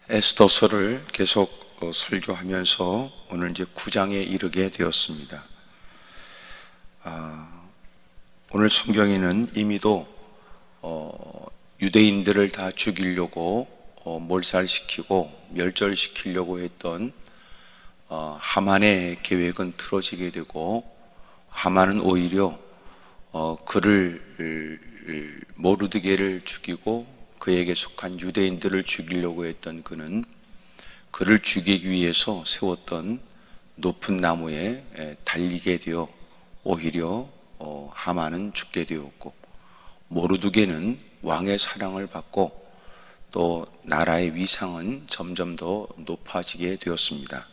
에스더서를 계속 설교하면서 오늘 이제 9장에 이르게 되었습니다. 오늘 성경에는 이미도 유대인들을 다 죽이려고 몰살시키고 멸절시키려고 했던 하만의 계획은 틀어지게 되고, 하만은 오히려 그를 모르드게를 죽이고 그에게 속한 유대인들을 죽이려고 했던 그는 그를 죽이기 위해서 세웠던 높은 나무에 달리게 되어 오히려 하만은 죽게 되었고, 모르드게는 왕의 사랑을 받고 또 나라의 위상은 점점 더 높아지게 되었습니다.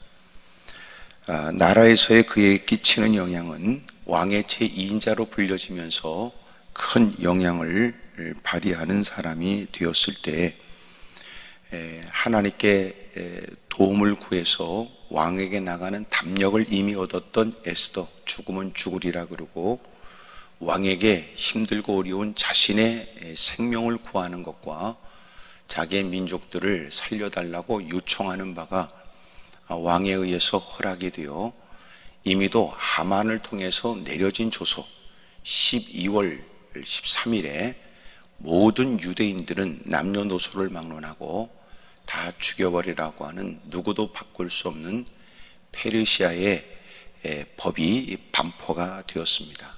나라에서의 그에게 끼치는 영향은 왕의 제2인자로 불려지면서 큰 영향을 발휘하는 사람이 되었을 때, 하나님께 도움을 구해서 왕에게 나가는 담력을 이미 얻었던 에스더, 죽으면 죽으리라 그러고 왕에게 힘들고 어려운 자신의 생명을 구하는 것과 자기의 민족들을 살려달라고 요청하는 바가 왕에 의해서 허락이 되어 이미도 하만을 통해서 내려진 조서 12월 13일에 모든 유대인들은 남녀노소를 막론하고 다 죽여버리라고 하는 누구도 바꿀 수 없는 페르시아의 법이 반포가 되었습니다.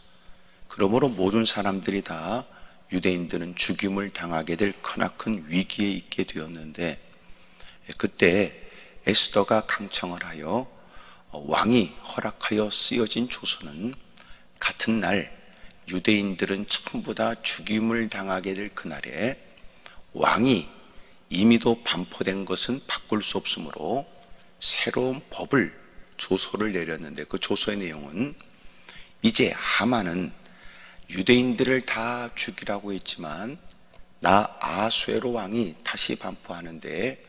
그러므로 모든 사람들이 다 유대인들은 죽임을 당하게 될 크나큰 위기에 있게 되었는데, 그때 에스더가 강청을 하여 왕이 허락하여 쓰여진 조서는 같은 날 유대인들은 전부 다 죽임을 당하게 될 그날에 왕이 이미도 반포된 것은 바꿀 수 없으므로 새로운 법을, 조서를 내렸는데, 그 조서의 내용은 이제 하만은 유대인들을 다 죽이라고 했지만 나 아수에로 왕이 다시 반포하는데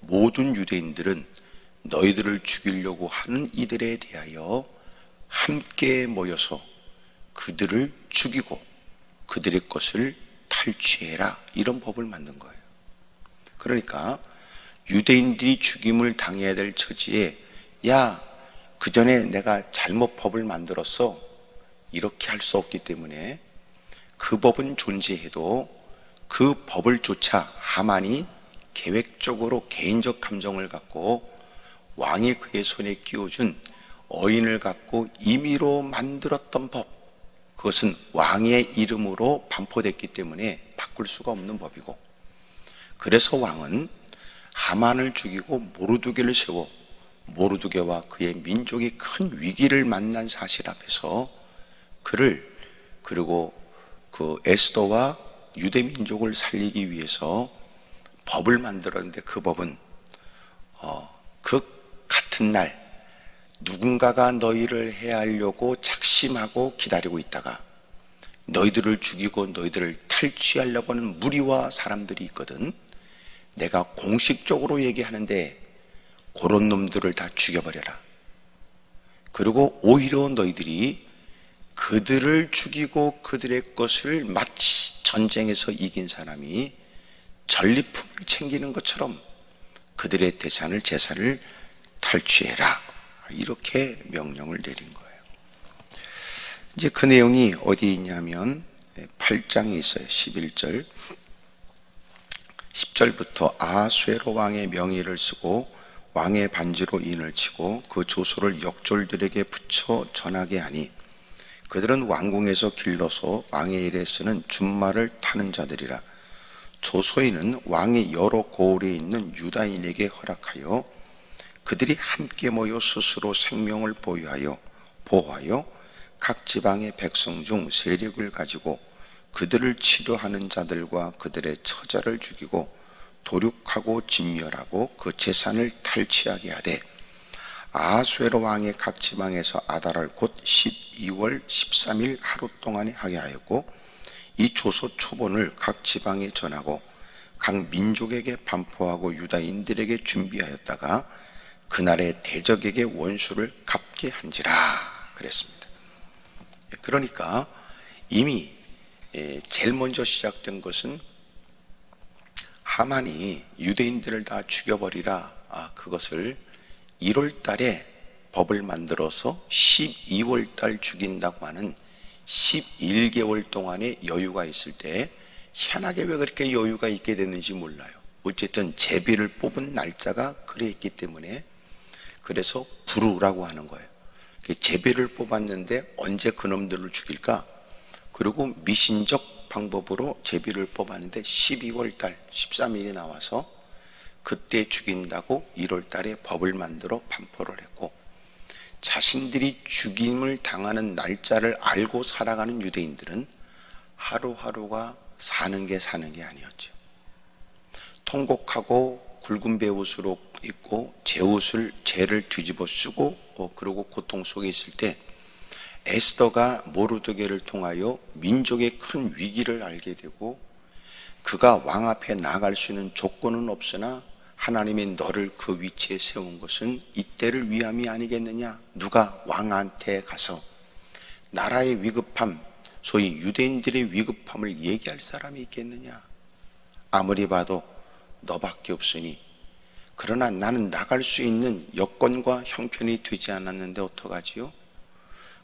모든 유대인들은 너희들을 죽이려고 하는 이들에 대하여 함께 모여서 그들을 죽이고 그들의 것을 탈취해라, 이런 법을 만든 거예요. 그러니까 유대인들이 죽임을 당해야 될 처지에 야, 그 전에 내가 잘못 법을 만들었어, 이렇게 할 수 없기 때문에 그 법은 존재해도 그 법을 쫓아 하만이 계획적으로 개인적 감정을 갖고 왕이 그의 손에 끼워준 어인을 갖고 임의로 만들었던 법, 그것은 왕의 이름으로 반포됐기 때문에 바꿀 수가 없는 법이고, 그래서 왕은 하만을 죽이고 모르드게를 세워 모르드게와 그의 민족이 큰 위기를 만난 사실 앞에서 그를, 그리고 그 에스더와 유대 민족을 살리기 위해서 법을 만들었는데, 그 법은 그 같은 날 누군가가 너희를 해하려고 작심하고 기다리고 있다가 너희들을 죽이고 너희들을 탈취하려고 하는 무리와 사람들이 있거든. 내가 공식적으로 얘기하는데 그런 놈들을 다 죽여버려라. 그리고 오히려 너희들이 그들을 죽이고 그들의 것을 마치 전쟁에서 이긴 사람이 전리품을 챙기는 것처럼 그들의 재산을 탈취해라, 이렇게 명령을 내린 거예요. 이제 그 내용이 어디 있냐면 8장에 있어요. 11절 10절부터 아수에로 왕의 명의를 쓰고 왕의 반지로 인을 치고 그 조서를 역졸들에게 붙여 전하게 하니 그들은 왕궁에서 길러서 왕의 일에 쓰는 준말을 타는 자들이라. 조서인은 왕이 여러 고을에 있는 유다인에게 허락하여 그들이 함께 모여 스스로 생명을 보호하여 각 지방의 백성 중 세력을 가지고 그들을 치료하는 자들과 그들의 처자를 죽이고 도륙하고 진멸하고 그 재산을 탈취하게 하되, 아수에로 왕의 각 지방에서 아달월 곧 12월 13일 하루 동안에 하게 하였고, 이 조서 초본을 각 지방에 전하고 각 민족에게 반포하고 유다인들에게 준비하였다가 그날의 대적에게 원수를 갚게 한지라 그랬습니다. 그러니까 이미 제일 먼저 시작된 것은 하만이 유대인들을 다 죽여버리라, 그것을 1월 달에 법을 만들어서 12월 달 죽인다고 하는 11개월 동안의 여유가 있을 때, 희한하게 왜 그렇게 여유가 있게 됐는지 몰라요. 어쨌든 제비를 뽑은 날짜가 그래 있기 때문에, 그래서 부루라고 하는 거예요. 제비를 뽑았는데 언제 그놈들을 죽일까? 그리고 미신적 방법으로 제비를 뽑았는데 12월 달 13일이 나와서 그때 죽인다고 1월 달에 법을 만들어 반포를 했고, 자신들이 죽임을 당하는 날짜를 알고 살아가는 유대인들은 하루하루가 사는 게 아니었죠. 통곡하고 굵은 베옷으로 입고 재를 뒤집어 쓰고 그러고 고통 속에 있을 때, 에스더가 모르드게를 통하여 민족의 큰 위기를 알게 되고, 그가 왕 앞에 나갈 수 있는 조건은 없으나 하나님이 너를 그 위치에 세운 것은 이때를 위함이 아니겠느냐. 누가 왕한테 가서 나라의 위급함, 소위 유대인들의 위급함을 얘기할 사람이 있겠느냐. 아무리 봐도 너밖에 없으니, 그러나 나는 나갈 수 있는 여건과 형편이 되지 않았는데 어떡하지요?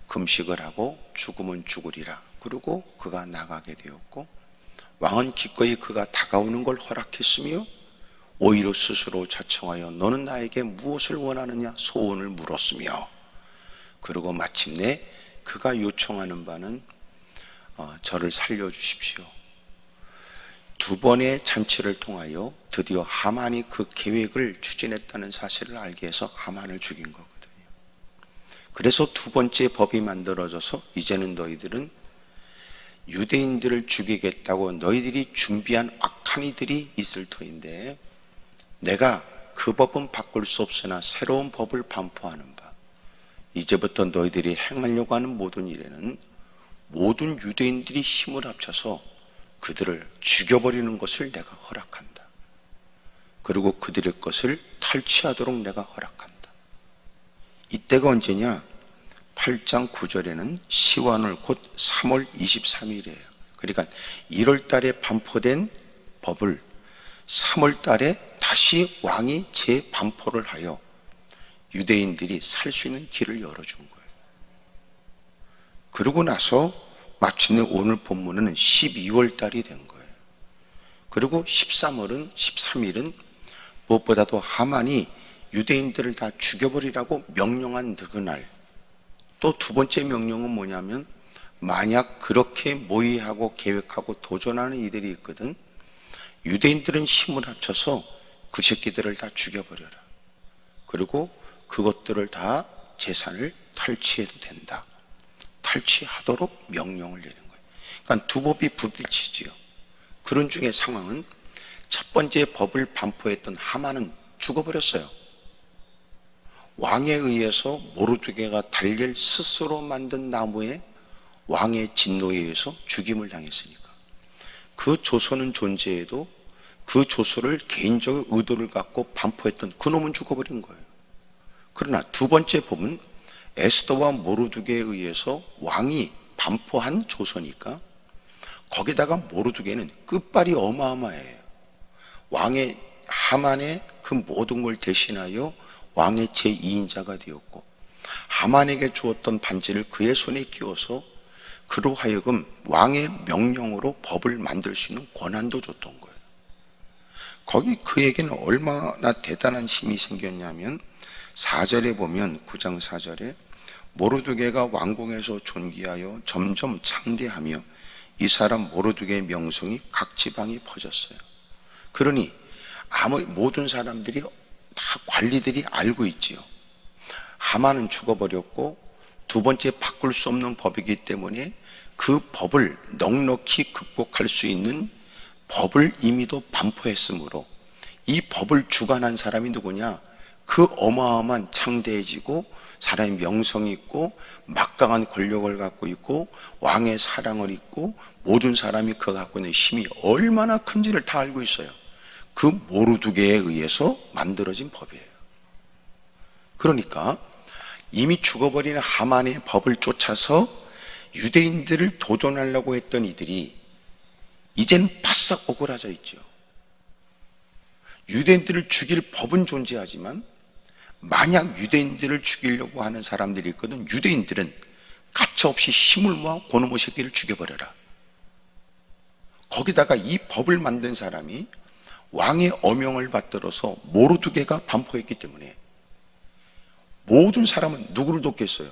금식을 하고 죽으면 죽으리라. 그리고 그가 나가게 되었고, 왕은 기꺼이 그가 다가오는 걸 허락했으며, 오히려 스스로 자청하여 너는 나에게 무엇을 원하느냐 소원을 물었으며, 그리고 마침내 그가 요청하는 바는 저를 살려주십시오. 두 번의 잔치를 통하여 드디어 하만이 그 계획을 추진했다는 사실을 알게 해서 하만을 죽인 거거든요. 그래서 두 번째 법이 만들어져서, 이제는 너희들은 유대인들을 죽이겠다고 너희들이 준비한 악한 이들이 있을 터인데, 내가 그 법은 바꿀 수 없으나 새로운 법을 반포하는 바, 이제부터 너희들이 행하려고 하는 모든 일에는 모든 유대인들이 힘을 합쳐서 그들을 죽여버리는 것을 내가 허락한다. 그리고 그들의 것을 탈취하도록 내가 허락한다. 이때가 언제냐? 8장 9절에는 시완을 곧 3월 23일이에요. 그러니까 1월 달에 반포된 법을 3월 달에 다시 왕이 재반포를 하여 유대인들이 살 수 있는 길을 열어준 거예요. 그러고 나서 마침내 오늘 본문은 12월 달이 된 거예요. 그리고 13일은 무엇보다도 하만이 유대인들을 다 죽여버리라고 명령한 그날, 또 두 번째 명령은 뭐냐면, 만약 그렇게 모의하고 계획하고 도전하는 이들이 있거든, 유대인들은 힘을 합쳐서 그 새끼들을 다 죽여버려라. 그리고 그것들을 다 재산을 탈취해도 된다. 탈취하도록 명령을 내린 거예요. 그러니까 두 법이 부딪히지요. 그런 중에 상황은, 첫 번째 법을 반포했던 하만은 죽어버렸어요. 왕에 의해서 모르드게가 달걀 스스로 만든 나무에 왕의 진노에 의해서 죽임을 당했으니까, 그 조서는 존재해도 그 조서를 개인적인 의도를 갖고 반포했던 그놈은 죽어버린 거예요. 그러나 두 번째 법은 에스더와 모르드게에 의해서 왕이 반포한 조서니까, 거기다가 모르드게는 끝발이 어마어마해요. 왕의 하만의 그 모든 걸 대신하여 왕의 제2인자가 되었고, 하만에게 주었던 반지를 그의 손에 끼워서 그로 하여금 왕의 명령으로 법을 만들 수 있는 권한도 줬던 거예요. 거기 그에게는 얼마나 대단한 힘이 생겼냐면, 4절에 보면, 9장 4절에 모르드게가 왕궁에서 존귀하여 점점 창대하며 이 사람 모르드게의 명성이 각 지방에 퍼졌어요. 그러니 아무리 모든 사람들이 다 관리들이 알고 있지요. 하만은 죽어버렸고, 두 번째 바꿀 수 없는 법이기 때문에 그 법을 넉넉히 극복할 수 있는 법을 이미도 반포했으므로, 이 법을 주관한 사람이 누구냐? 그 어마어마한 창대해지고 사람의 명성이 있고 막강한 권력을 갖고 있고 왕의 사랑을 있고 모든 사람이 그가 갖고 있는 힘이 얼마나 큰지를 다 알고 있어요. 그 모르드게에 의해서 만들어진 법이에요. 그러니까 이미 죽어버린 하만의 법을 쫓아서 유대인들을 도전하려고 했던 이들이 이제는 바싹 오그라져 있죠. 유대인들을 죽일 법은 존재하지만 만약 유대인들을 죽이려고 하는 사람들이 있거든, 유대인들은 가차없이 힘을 모아 고노모 새끼를 죽여버려라. 거기다가 이 법을 만든 사람이 왕의 어명을 받들어서 모르드게가 반포했기 때문에 모든 사람은 누구를 돕겠어요?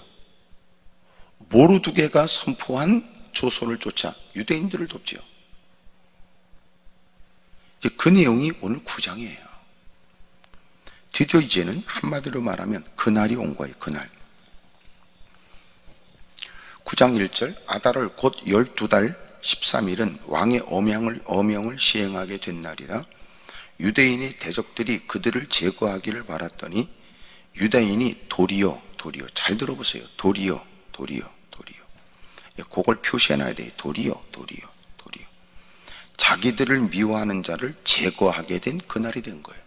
모르드게가 선포한 조선을 쫓아 유대인들을 돕지요. 이제 그 내용이 오늘 9장이에요. 드디어 이제는 한마디로 말하면 그날이 온 거예요. 그날. 9장 1절 아달월 곧 12달 13일은 왕의 어명을 시행하게 된 날이라 유대인의 대적들이 그들을 제거하기를 바랐더니 유대인이 도리어 잘 들어보세요. 도리어 그걸 표시해놔야 돼요. 도리어 자기들을 미워하는 자를 제거하게 된 그날이 된 거예요.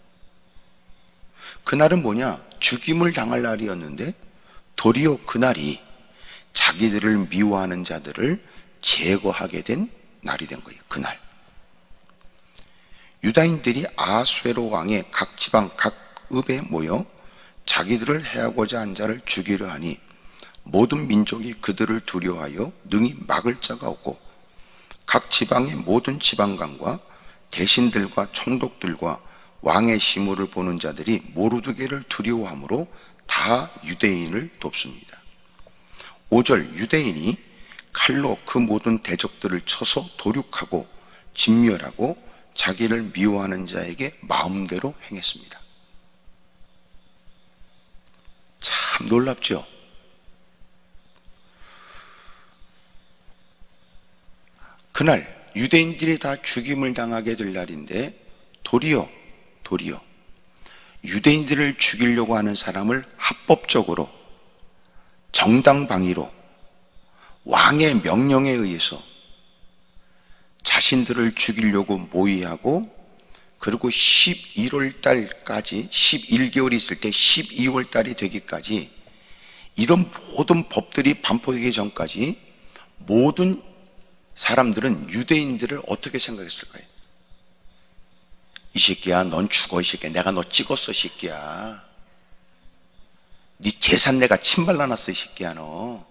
그날은 뭐냐? 죽임을 당할 날이었는데 도리어 그날이 자기들을 미워하는 자들을 제거하게 된 날이 된 거예요. 그날. 유다인들이 아수에로 왕의 각 지방 각 읍에 모여 자기들을 해하고자 한 자를 죽이려 하니 모든 민족이 그들을 두려워하여 능히 막을 자가 없고 각 지방의 모든 지방관과 대신들과 총독들과 왕의 시무를 보는 자들이 모르드게를 두려워하므로 다 유대인을 돕습니다. 5절 유대인이 칼로 그 모든 대적들을 쳐서 도륙하고 진멸하고 자기를 미워하는 자에게 마음대로 행했습니다. 참 놀랍죠? 그날 유대인들이 다 죽임을 당하게 될 날인데 도리어 유대인들을 죽이려고 하는 사람을 합법적으로 정당방위로 왕의 명령에 의해서 자신들을 죽이려고 모의하고 그리고 11월 달까지 11개월이 있을 때 12월 달이 되기까지 이런 모든 법들이 반포되기 전까지 모든 사람들은 유대인들을 어떻게 생각했을 거예요? 이 새끼야 넌 죽어. 이 새끼야 내가 너 찍었어. 이 새끼야 네 재산 내가 침발라놨어. 이 새끼야 너.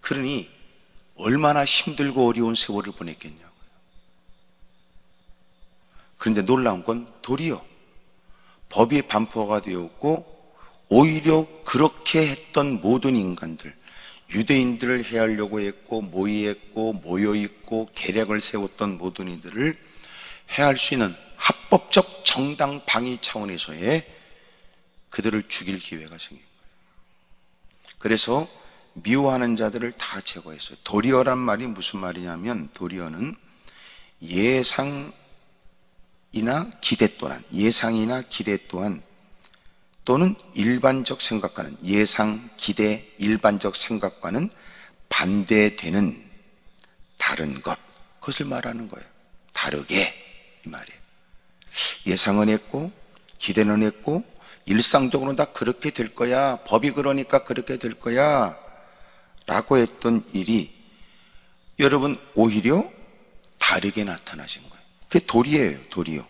그러니 얼마나 힘들고 어려운 세월을 보냈겠냐고요. 그런데 놀라운 건 도리어 법이 반포가 되었고 오히려 그렇게 했던 모든 인간들, 유대인들을 해하려고 했고 모의했고 모여있고 계략을 세웠던 모든 이들을 해할 수 있는 합법적 정당 방위 차원에서의 그들을 죽일 기회가 생긴 거예요. 그래서 미워하는 자들을 다 제거했어요. 도리어란 말이 무슨 말이냐면 도리어는 예상이나 기대 또한 또는 일반적 생각과는 예상, 기대, 일반적 생각과는 반대되는 다른 것, 그것을 말하는 거예요. 다르게 이 말이에요. 예상은 했고 기대는 했고 일상적으로는 다 그렇게 될 거야. 법이 그러니까 그렇게 될 거야 라고 했던 일이 여러분 오히려 다르게 나타나신 거예요. 그게 도리예요.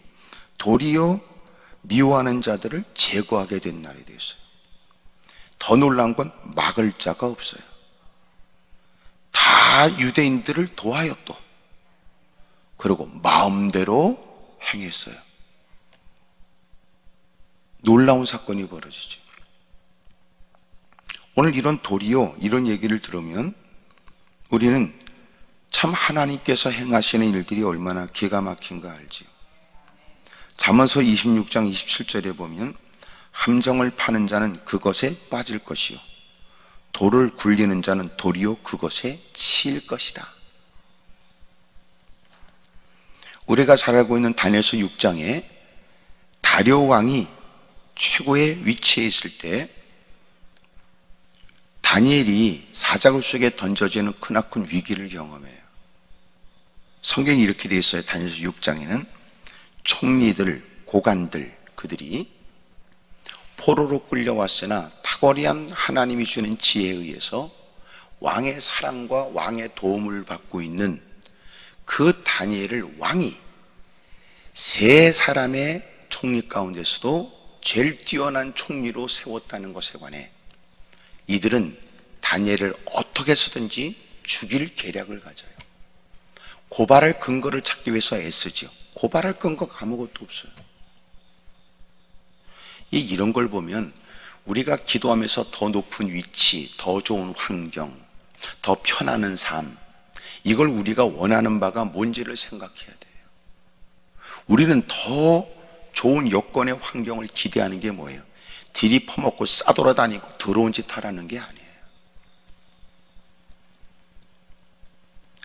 도리어 미워하는 자들을 제거하게 된 날이 됐어요. 더 놀라운 건 막을 자가 없어요. 다 유대인들을 도하였고 그리고 마음대로 행했어요. 놀라운 사건이 벌어지죠. 오늘 이런 도리어 이런 얘기를 들으면 우리는 참 하나님께서 행하시는 일들이 얼마나 기가 막힌가 알지요. 잠언서 26장 27절에 보면 함정을 파는 자는 그것에 빠질 것이요 돌을 굴리는 자는 도리어 그것에 치일 것이다. 우리가 잘 알고 있는 다니엘서 6장에 다리오 왕이 최고의 위치에 있을 때 다니엘이 사자굴 속에 던져지는 크나큰 위기를 경험해요. 성경이 이렇게 되어 있어요. 다니엘서 6장에는 총리들, 고관들 그들이 포로로 끌려왔으나 탁월한 하나님이 주는 지혜에 의해서 왕의 사랑과 왕의 도움을 받고 있는 그 다니엘을 왕이 세 사람의 총리 가운데서도 제일 뛰어난 총리로 세웠다는 것에 관해 이들은 다니엘을 어떻게 해서든지 죽일 계략을 가져요. 고발할 근거를 찾기 위해서 애쓰죠. 고발할 근거가 아무것도 없어요. 이런 걸 보면 우리가 기도하면서 더 높은 위치, 더 좋은 환경, 더 편안한 삶, 이걸 우리가 원하는 바가 뭔지를 생각해야 돼요. 우리는 더 좋은 여건의 환경을 기대하는 게 뭐예요? 들이 퍼먹고 싸돌아다니고 더러운 짓 하라는 게 아니에요.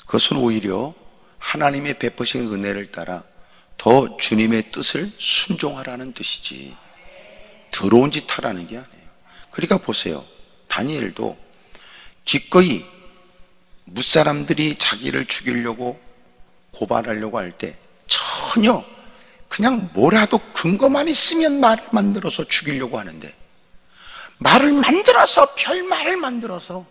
그것은 오히려 하나님의 베푸신 은혜를 따라 더 주님의 뜻을 순종하라는 뜻이지 더러운 짓 하라는 게 아니에요. 그러니까 보세요. 다니엘도 기꺼이 무사람들이 자기를 죽이려고 고발하려고 할 때 전혀 그냥 뭐라도 근거만 있으면 말을 만들어서 죽이려고 하는데, 말을 만들어서 별말을 만들어서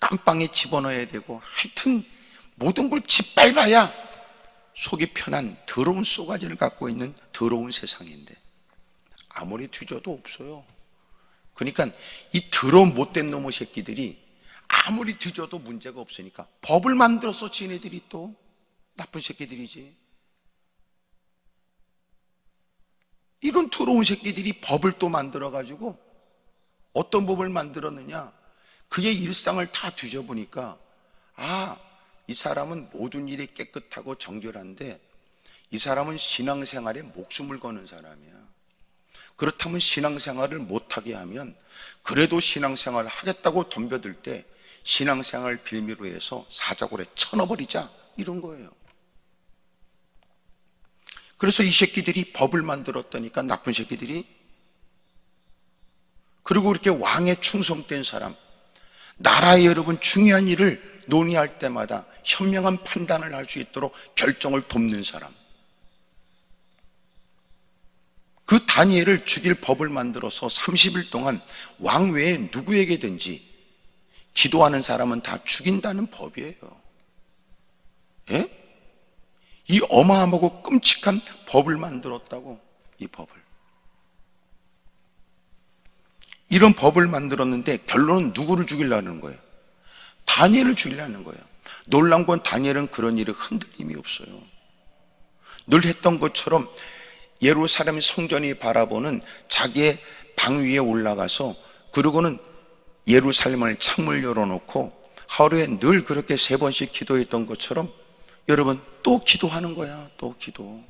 깜빵에 집어넣어야 되고, 하여튼 모든 걸 짓밟아야 속이 편한 더러운 쏘가지를 갖고 있는 더러운 세상인데 아무리 뒤져도 없어요. 그러니까 이 더러운 못된 놈의 새끼들이 아무리 뒤져도 문제가 없으니까 법을 만들어서 지네들이 또 나쁜 새끼들이지. 이런 더러운 새끼들이 법을 또 만들어가지고 어떤 법을 만들었느냐, 그의 일상을 다 뒤져보니까 이 사람은 모든 일이 깨끗하고 정결한데 이 사람은 신앙생활에 목숨을 거는 사람이야. 그렇다면 신앙생활을 못하게 하면 그래도 신앙생활을 하겠다고 덤벼들 때 신앙생활 빌미로 해서 사자골에 쳐넣어버리자, 이런 거예요. 그래서 이 새끼들이 법을 만들었다니까, 나쁜 새끼들이. 그리고 그렇게 왕에 충성된 사람, 나라의 여러분 중요한 일을 논의할 때마다 현명한 판단을 할 수 있도록 결정을 돕는 사람, 그 다니엘을 죽일 법을 만들어서 30일 동안 왕 외에 누구에게든지 기도하는 사람은 다 죽인다는 법이에요. 예? 이 어마어마하고 끔찍한 법을 만들었다고. 이 법을, 이런 법을 만들었는데 결론은 누구를 죽이려는 거예요? 다니엘을 죽이려는 거예요. 놀라운 건 다니엘은 그런 일에 흔들림이 없어요. 늘 했던 것처럼 예루살렘 성전이 바라보는 자기의 방 위에 올라가서, 그리고는 예루살렘을 창문을 열어놓고 하루에 늘 그렇게 3번씩 기도했던 것처럼 여러분 또 기도하는 거야. 또 기도.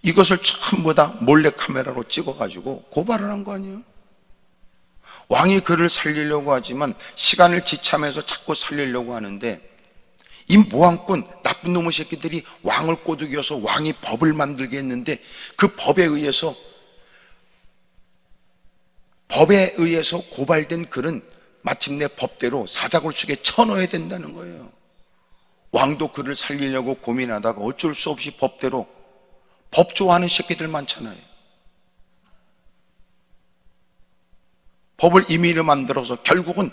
이것을 전부 다 몰래카메라로 찍어가지고 고발을 한 거 아니에요? 왕이 그를 살리려고 하지만 시간을 지참해서 자꾸 살리려고 하는데, 이 모함꾼 나쁜 놈의 새끼들이 왕을 꼬드겨서 왕이 법을 만들게 했는데 그 법에 의해서 고발된 그는 마침내 법대로 사자굴 속에 쳐넣어야 된다는 거예요. 왕도 그를 살리려고 고민하다가 어쩔 수 없이 법대로, 법 좋아하는 새끼들 많잖아요. 법을 임의로 만들어서 결국은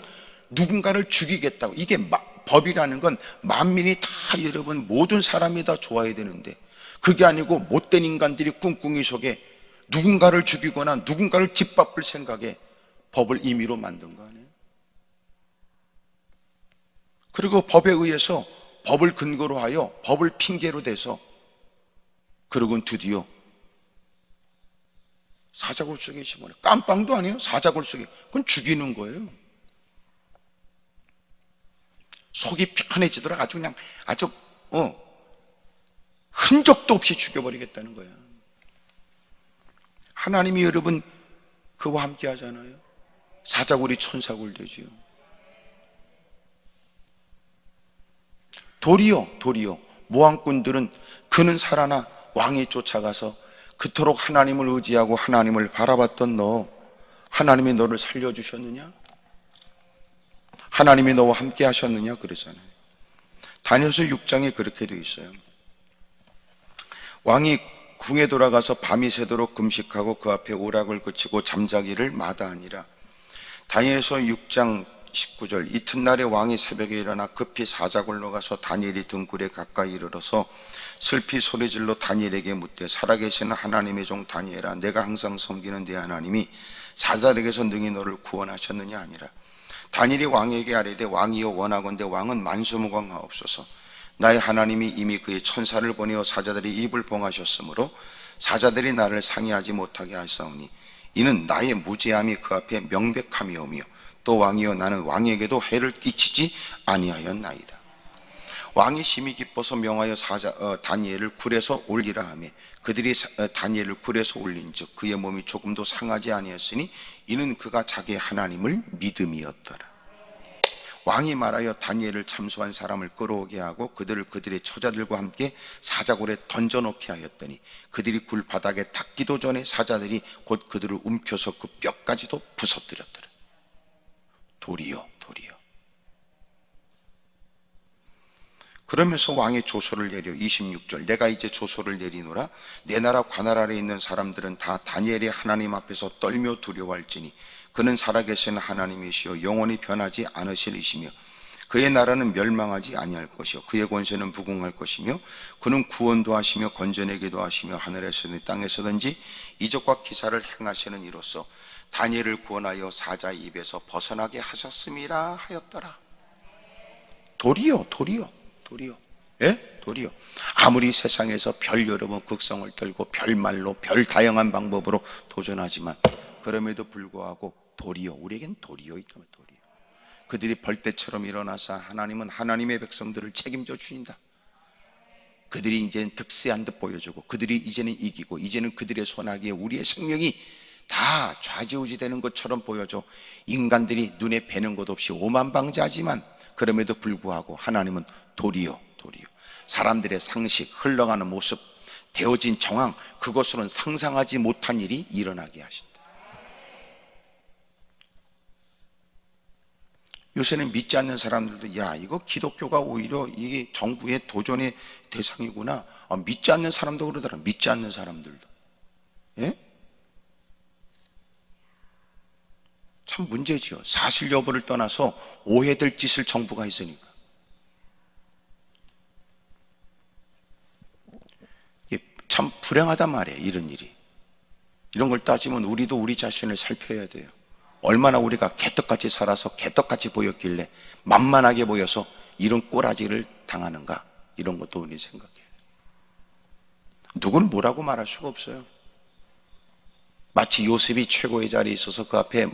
누군가를 죽이겠다고. 이게 법이라는 건 만민이 다, 여러분 모든 사람이 다 좋아야 되는데 그게 아니고 못된 인간들이 꿍꿍이 속에 누군가를 죽이거나 누군가를 짓밟을 생각에 법을 임의로 만든 거 아니에요? 그리고 법에 의해서, 법을 근거로 하여, 법을 핑계로 대서, 그러고는 드디어 사자굴 속에 심어요. 깜빵도 아니에요. 사자굴 속에. 그건 죽이는 거예요. 속이 편해지도록 아주 그냥 흔적도 없이 죽여버리겠다는 거예요. 하나님이 여러분 그와 함께 하잖아요. 사자굴이 천사굴 되지요. 도리어 모함꾼들은 그는 살아나 왕이 쫓아가서 그토록 하나님을 의지하고 하나님을 바라봤던 너, 하나님이 너를 살려주셨느냐? 하나님이 너와 함께 하셨느냐? 그러잖아요. 다니엘서 6장에 그렇게 되어 있어요. 왕이 궁에 돌아가서 밤이 새도록 금식하고 그 앞에 오락을 그치고 잠자기를 마다하니라. 다니엘서 6장 19절 이튿날에 왕이 새벽에 일어나 급히 사자굴로 가서 다니엘이 등굴에 가까이 이르러서 슬피 소리질러 다니엘에게 묻되 살아계시는 하나님의 종 다니엘아, 내가 항상 섬기는 네 하나님이 사자들에게서 능히 너를 구원하셨느냐 아니라. 다니엘이 왕에게 아뢰되 왕이여 원하건대 왕은 만수무강하옵소서. 나의 하나님이 이미 그의 천사를 보내어 사자들이 입을 봉하셨으므로 사자들이 나를 상의하지 못하게 하사오니 이는 나의 무죄함이 그 앞에 명백함이오며 또 왕이여 나는 왕에게도 해를 끼치지 아니하였나이다. 왕이 심히 기뻐서 명하여 다니엘을 굴에서 올리라 하며 그들이 다니엘을 굴에서 올린즉 그의 몸이 조금도 상하지 아니었으니 이는 그가 자기의 하나님을 믿음이었더라. 왕이 말하여 다니엘을 참소한 사람을 끌어오게 하고 그들을 그들의 처자들과 함께 사자굴에 던져놓게 하였더니 그들이 굴 바닥에 닿기도 전에 사자들이 곧 그들을 움켜서 그 뼈까지도 부서뜨렸더라. 도리요. 그러면서 왕의 조소를 내려 26절 내가 이제 조소를 내리노라. 내 나라 관할 아래 있는 사람들은 다 다니엘의 하나님 앞에서 떨며 두려워할지니 그는 살아계신 하나님이시여 영원히 변하지 않으실 이시며 그의 나라는 멸망하지 아니할 것이요 그의 권세는 부궁할 것이며 그는 구원도 하시며 건져내기도 하시며 하늘에서든 땅에서든지 이적과 기사를 행하시는 이로써 다니엘을 구원하여 사자의 입에서 벗어나게 하셨음이라 하였더라. 도리요. 예? 도리요. 아무리 세상에서 별 여러 번 극성을 떨고 별말로 별 다양한 방법으로 도전하지만 그럼에도 불구하고 도리요. 우리에겐 도리요 있다면 도리요. 그들이 벌떼처럼 일어나서 하나님은 하나님의 백성들을 책임져 주신다. 그들이 이제는 득세한 듯 보여주고 그들이 이제는 이기고 이제는 그들의 손아귀에 우리의 생명이 다 좌지우지되는 것처럼 보여줘. 인간들이 눈에 뵈는 것 없이 오만방자하지만 그럼에도 불구하고 하나님은 도리요. 사람들의 상식, 흘러가는 모습, 되어진 정황, 그것으로는 상상하지 못한 일이 일어나게 하신다. 요새는 믿지 않는 사람들도 야 이거 기독교가 오히려 이게 정부의 도전의 대상이구나. 믿지 않는 사람도 그러더라. 믿지 않는 사람들도. 예? 참 문제지요. 사실 여부를 떠나서 오해될 짓을 정부가 했으니까. 참 불행하단 말이에요. 이런 일이. 이런 걸 따지면 우리도 우리 자신을 살펴야 돼요. 얼마나 우리가 개떡같이 살아서 개떡같이 보였길래 만만하게 보여서 이런 꼬라지를 당하는가. 이런 것도 우리 생각해요. 누구를 뭐라고 말할 수가 없어요. 마치 요셉이 최고의 자리에 있어서 그 앞에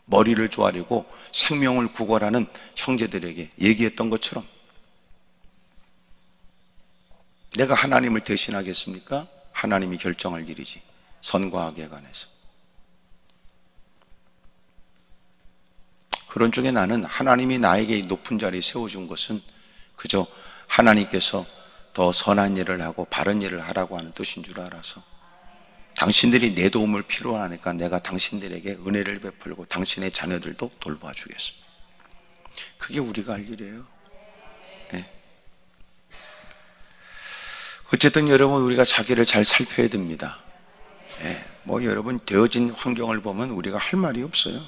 머리를 조아리고 생명을 구걸하는 형제들에게 얘기했던 것처럼 내가 하나님을 대신하겠습니까? 하나님이 결정할 일이지. 선과 악에 관해서. 그런 중에 나는 하나님이 나에게 높은 자리에 세워준 것은 그저 하나님께서 더 선한 일을 하고 바른 일을 하라고 하는 뜻인 줄 알아서 당신들이 내 도움을 필요로 하니까 내가 당신들에게 은혜를 베풀고 당신의 자녀들도 돌봐주겠습니다. 그게 우리가 할 일이에요. 네. 어쨌든 여러분 우리가 자기를 잘 살펴야 됩니다. 네. 뭐 여러분 되어진 환경을 보면 우리가 할 말이 없어요.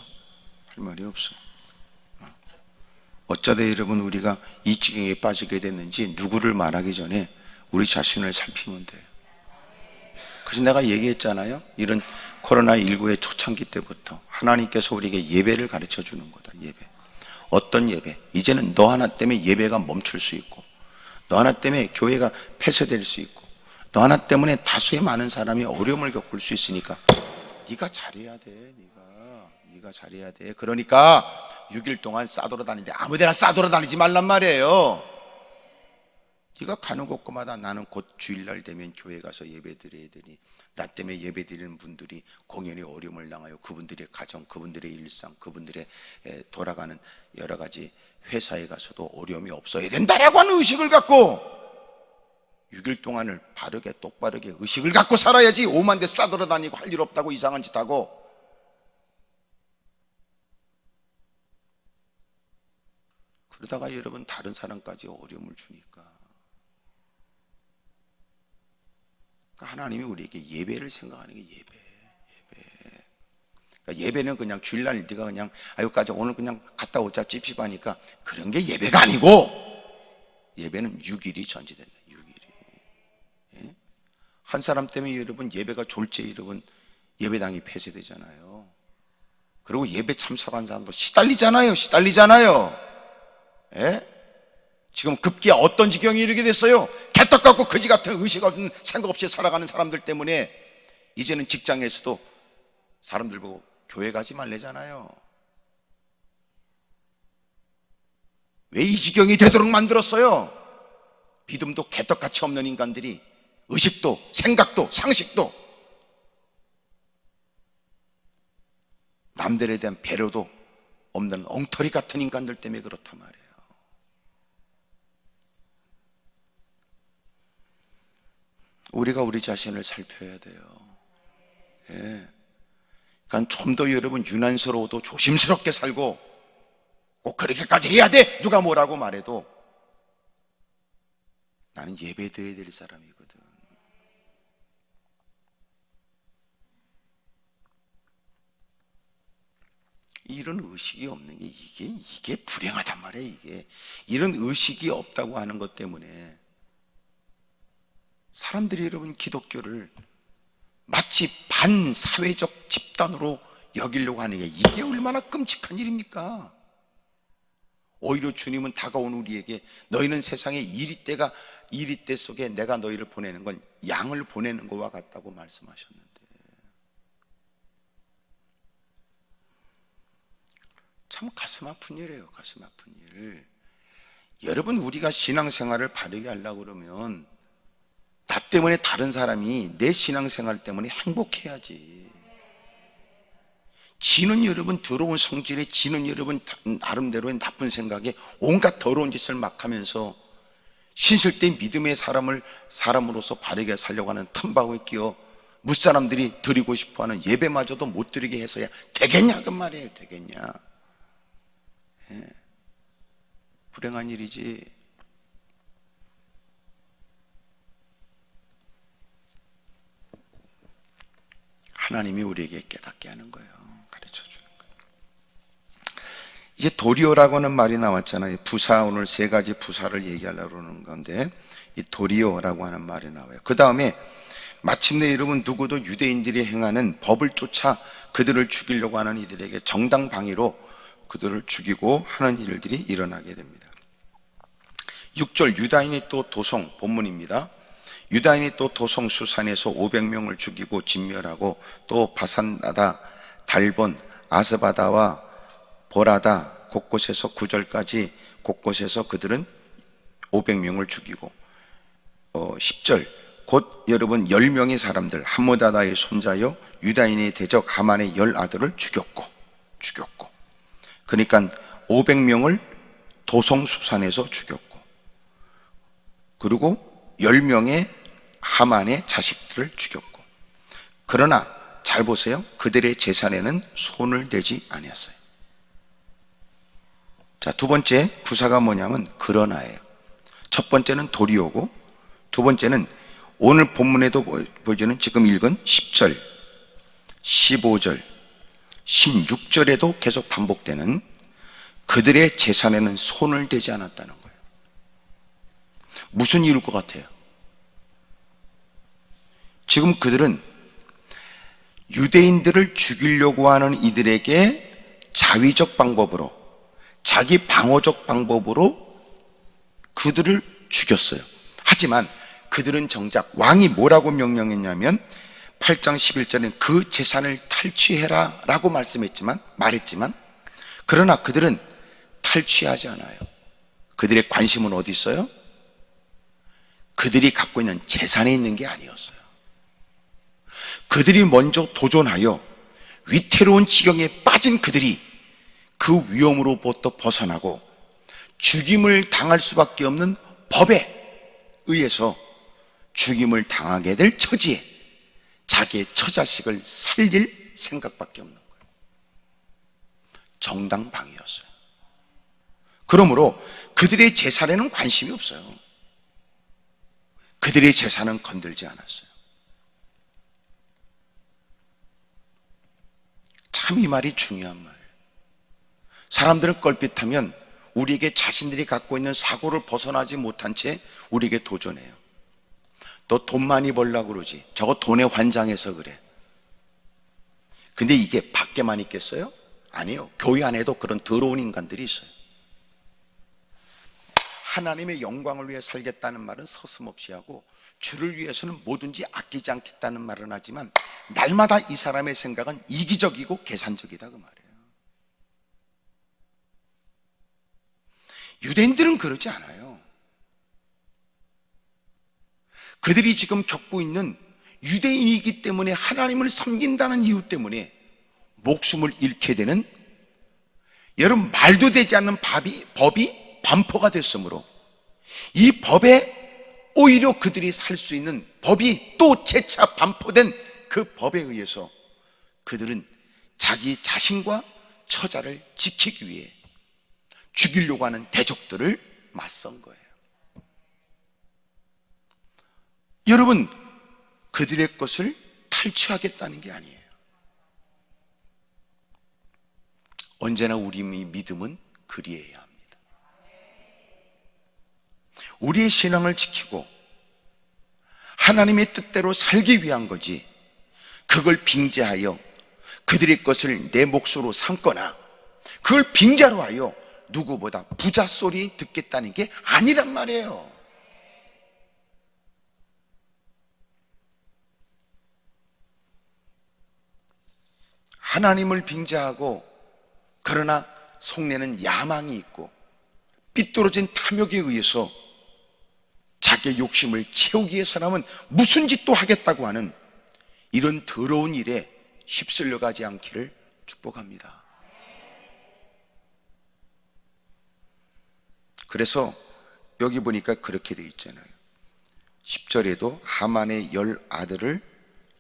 어쩌다 여러분 우리가 이 지경에 빠지게 됐는지 누구를 말하기 전에 우리 자신을 살피면 돼요. 그래서 내가 얘기했잖아요. 이런 코로나19의 초창기 때부터 하나님께서 우리에게 예배를 가르쳐 주는 거다. 예배. 어떤 예배? 이제는 너 하나 때문에 예배가 멈출 수 있고 너 하나 때문에 교회가 폐쇄될 수 있고 너 하나 때문에 다수의 많은 사람이 어려움을 겪을 수 있으니까 네가 잘해야 돼. 네가 잘해야 돼. 그러니까 6일 동안 싸돌아다니는데 아무데나 싸돌아다니지 말란 말이에요. 네가 가는 곳마다 나는 곧 주일날 되면 교회 가서 예배 드려야 되니 나 때문에 예배 드리는 분들이 공연히 어려움을 당하여 그분들의 가정, 그분들의 일상, 그분들의 돌아가는 여러 가지 회사에 가서도 어려움이 없어야 된다라고 하는 의식을 갖고 6일 동안을 바르게 똑바르게 의식을 갖고 살아야지. 오만 대 싸돌아다니고 할 일 없다고 이상한 짓 하고. 그러다가 여러분 다른 사람까지 어려움을 주니까 하나님이 우리에게 예배를 생각하는 게 예배. 그러니까 예배는 그냥 주일날 네가 그냥 여기까지 오늘 그냥 갔다 오자 찝찝하니까 그런 게 예배가 아니고, 예배는 6일이 전제된다. 6일이. 예? 한 사람 때문에 여러분 예배가 졸지에 여러분 예배당이 폐쇄되잖아요. 그리고 예배 참석한 사람도 시달리잖아요. 예? 지금 급기야 어떤 지경이 이르게 됐어요? 개떡 같고 거지 같은 의식 없는 생각 없이 살아가는 사람들 때문에 이제는 직장에서도 사람들 보고 교회 가지 말래잖아요. 왜 이 지경이 되도록 만들었어요? 믿음도 개떡같이 없는 인간들이 의식도 생각도 상식도 남들에 대한 배려도 없는 엉터리 같은 인간들 때문에 그렇단 말이에요. 우리가 우리 자신을 살펴야 돼요. 예. 그러니까 좀 더 여러분 유난스러워도 조심스럽게 살고, 꼭 그렇게까지 해야 돼 누가 뭐라고 말해도 나는 예배 드려야 될 사람이거든. 이런 의식이 없는 게 이게 불행하단 말이에요. 이게 이런 의식이 없다고 하는 것 때문에 사람들이 여러분 기독교를 마치 반사회적 집단으로 여기려고 하는 게 이게 얼마나 끔찍한 일입니까? 오히려 주님은 다가온 우리에게 너희는 세상에 이리때 속에 내가 너희를 보내는 건 양을 보내는 것과 같다고 말씀하셨는데, 참 가슴 아픈 일이에요. 가슴 아픈 일. 여러분, 우리가 신앙생활을 바르게 하려고 그러면 나 때문에 다른 사람이 내 신앙생활 때문에 행복해야지. 지는 여러분 더러운 성질에, 지는 여러분 나름대로의 나쁜 생각에 온갖 더러운 짓을 막 하면서 신실된 믿음의 사람으로서 바르게 살려고 하는 틈바구니에 끼어 무사람들이 드리고 싶어하는 예배마저도 못 드리게 해서야 되겠냐 그 말이에요. 되겠냐. 예. 불행한 일이지. 하나님이 우리에게 깨닫게 하는 거예요. 가르쳐 주는 거예요. 이제 도리어라고 하는 말이 나왔잖아요. 부사, 오늘 세 가지 부사를 얘기하려고 하는 건데 이 도리어라고 하는 말이 나와요. 그 다음에 마침내 여러분 누구도 유대인들이 행하는 법을 쫓아 그들을 죽이려고 하는 이들에게 정당방위로 그들을 죽이고 하는 일들이 일어나게 됩니다. 6절, 유다인이 또 도성, 본문입니다. 유다인이 또 도성 수산에서 500명을 죽이고 진멸하고 또 바산나다, 달본, 아스바다와 보라다 곳곳에서 9절까지 곳곳에서 그들은 500명을 죽이고 10절, 곧 여러분 10명의 사람들 함므다다의 손자여 유다인의 대적 하만의 10아들을 죽였고 그러니까 500명을 도성 수산에서 죽였고, 그리고 10명의 하만의 자식들을 죽였고, 그러나 잘 보세요. 그들의 재산에는 손을 대지 아니었어요. 자, 두 번째 부사가 뭐냐면 그러나예요. 첫 번째는 도리오고, 두 번째는 오늘 본문에도 보여주는 지금 읽은 10절, 15절, 16절에도 계속 반복되는 그들의 재산에는 손을 대지 않았다는 거예요. 무슨 이유일 것 같아요? 지금 그들은 유대인들을 죽이려고 하는 이들에게 자위적 방법으로, 자기 방어적 방법으로 그들을 죽였어요. 하지만 그들은 정작 왕이 뭐라고 명령했냐면 8장 11절에 그 재산을 탈취해라 라고 말했지만 그러나 그들은 탈취하지 않아요. 그들의 관심은 어디 있어요? 그들이 갖고 있는 재산에 있는 게 아니었어요. 그들이 먼저 도전하여 위태로운 지경에 빠진 그들이 그 위험으로부터 벗어나고 죽임을 당할 수밖에 없는 법에 의해서 죽임을 당하게 될 처지에 자기의 처자식을 살릴 생각밖에 없는 거예요. 정당방위였어요. 그러므로 그들의 재산에는 관심이 없어요. 그들의 재산은 건들지 않았어요. 참 이 말이 중요한 말이에요. 사람들은 껄핏하면 우리에게 자신들이 갖고 있는 사고를 벗어나지 못한 채 우리에게 도전해요. 너 돈 많이 벌려고 그러지. 저거 돈에 환장해서 그래. 근데 이게 밖에만 있겠어요? 아니에요. 교회 안에도 그런 더러운 인간들이 있어요. 하나님의 영광을 위해 살겠다는 말은 서슴없이 하고, 주를 위해서는 뭐든지 아끼지 않겠다는 말은 하지만 날마다 이 사람의 생각은 이기적이고 계산적이다 그 말이에요. 유대인들은 그러지 않아요. 그들이 지금 겪고 있는 유대인이기 때문에 하나님을 섬긴다는 이유 때문에 목숨을 잃게 되는, 여러분, 말도 되지 않는 법이 반포가 됐으므로 이 법에 오히려 그들이 살 수 있는 법이 또 재차 반포된 그 법에 의해서 그들은 자기 자신과 처자를 지키기 위해 죽이려고 하는 대적들을 맞선 거예요. 여러분, 그들의 것을 탈취하겠다는 게 아니에요. 언제나 우리의 믿음은 그리해야 합니다. 우리의 신앙을 지키고 하나님의 뜻대로 살기 위한 거지, 그걸 빙자하여 그들의 것을 내 몫으로 삼거나 그걸 빙자로 하여 누구보다 부자 소리 듣겠다는 게 아니란 말이에요. 하나님을 빙자하고 그러나 속내는 야망이 있고 삐뚤어진 탐욕에 의해서 자기의 욕심을 채우기 위해서라면 무슨 짓도 하겠다고 하는 이런 더러운 일에 휩쓸려 가지 않기를 축복합니다. 그래서 여기 보니까 그렇게 되어 있잖아요. 10절에도 하만의 10아들을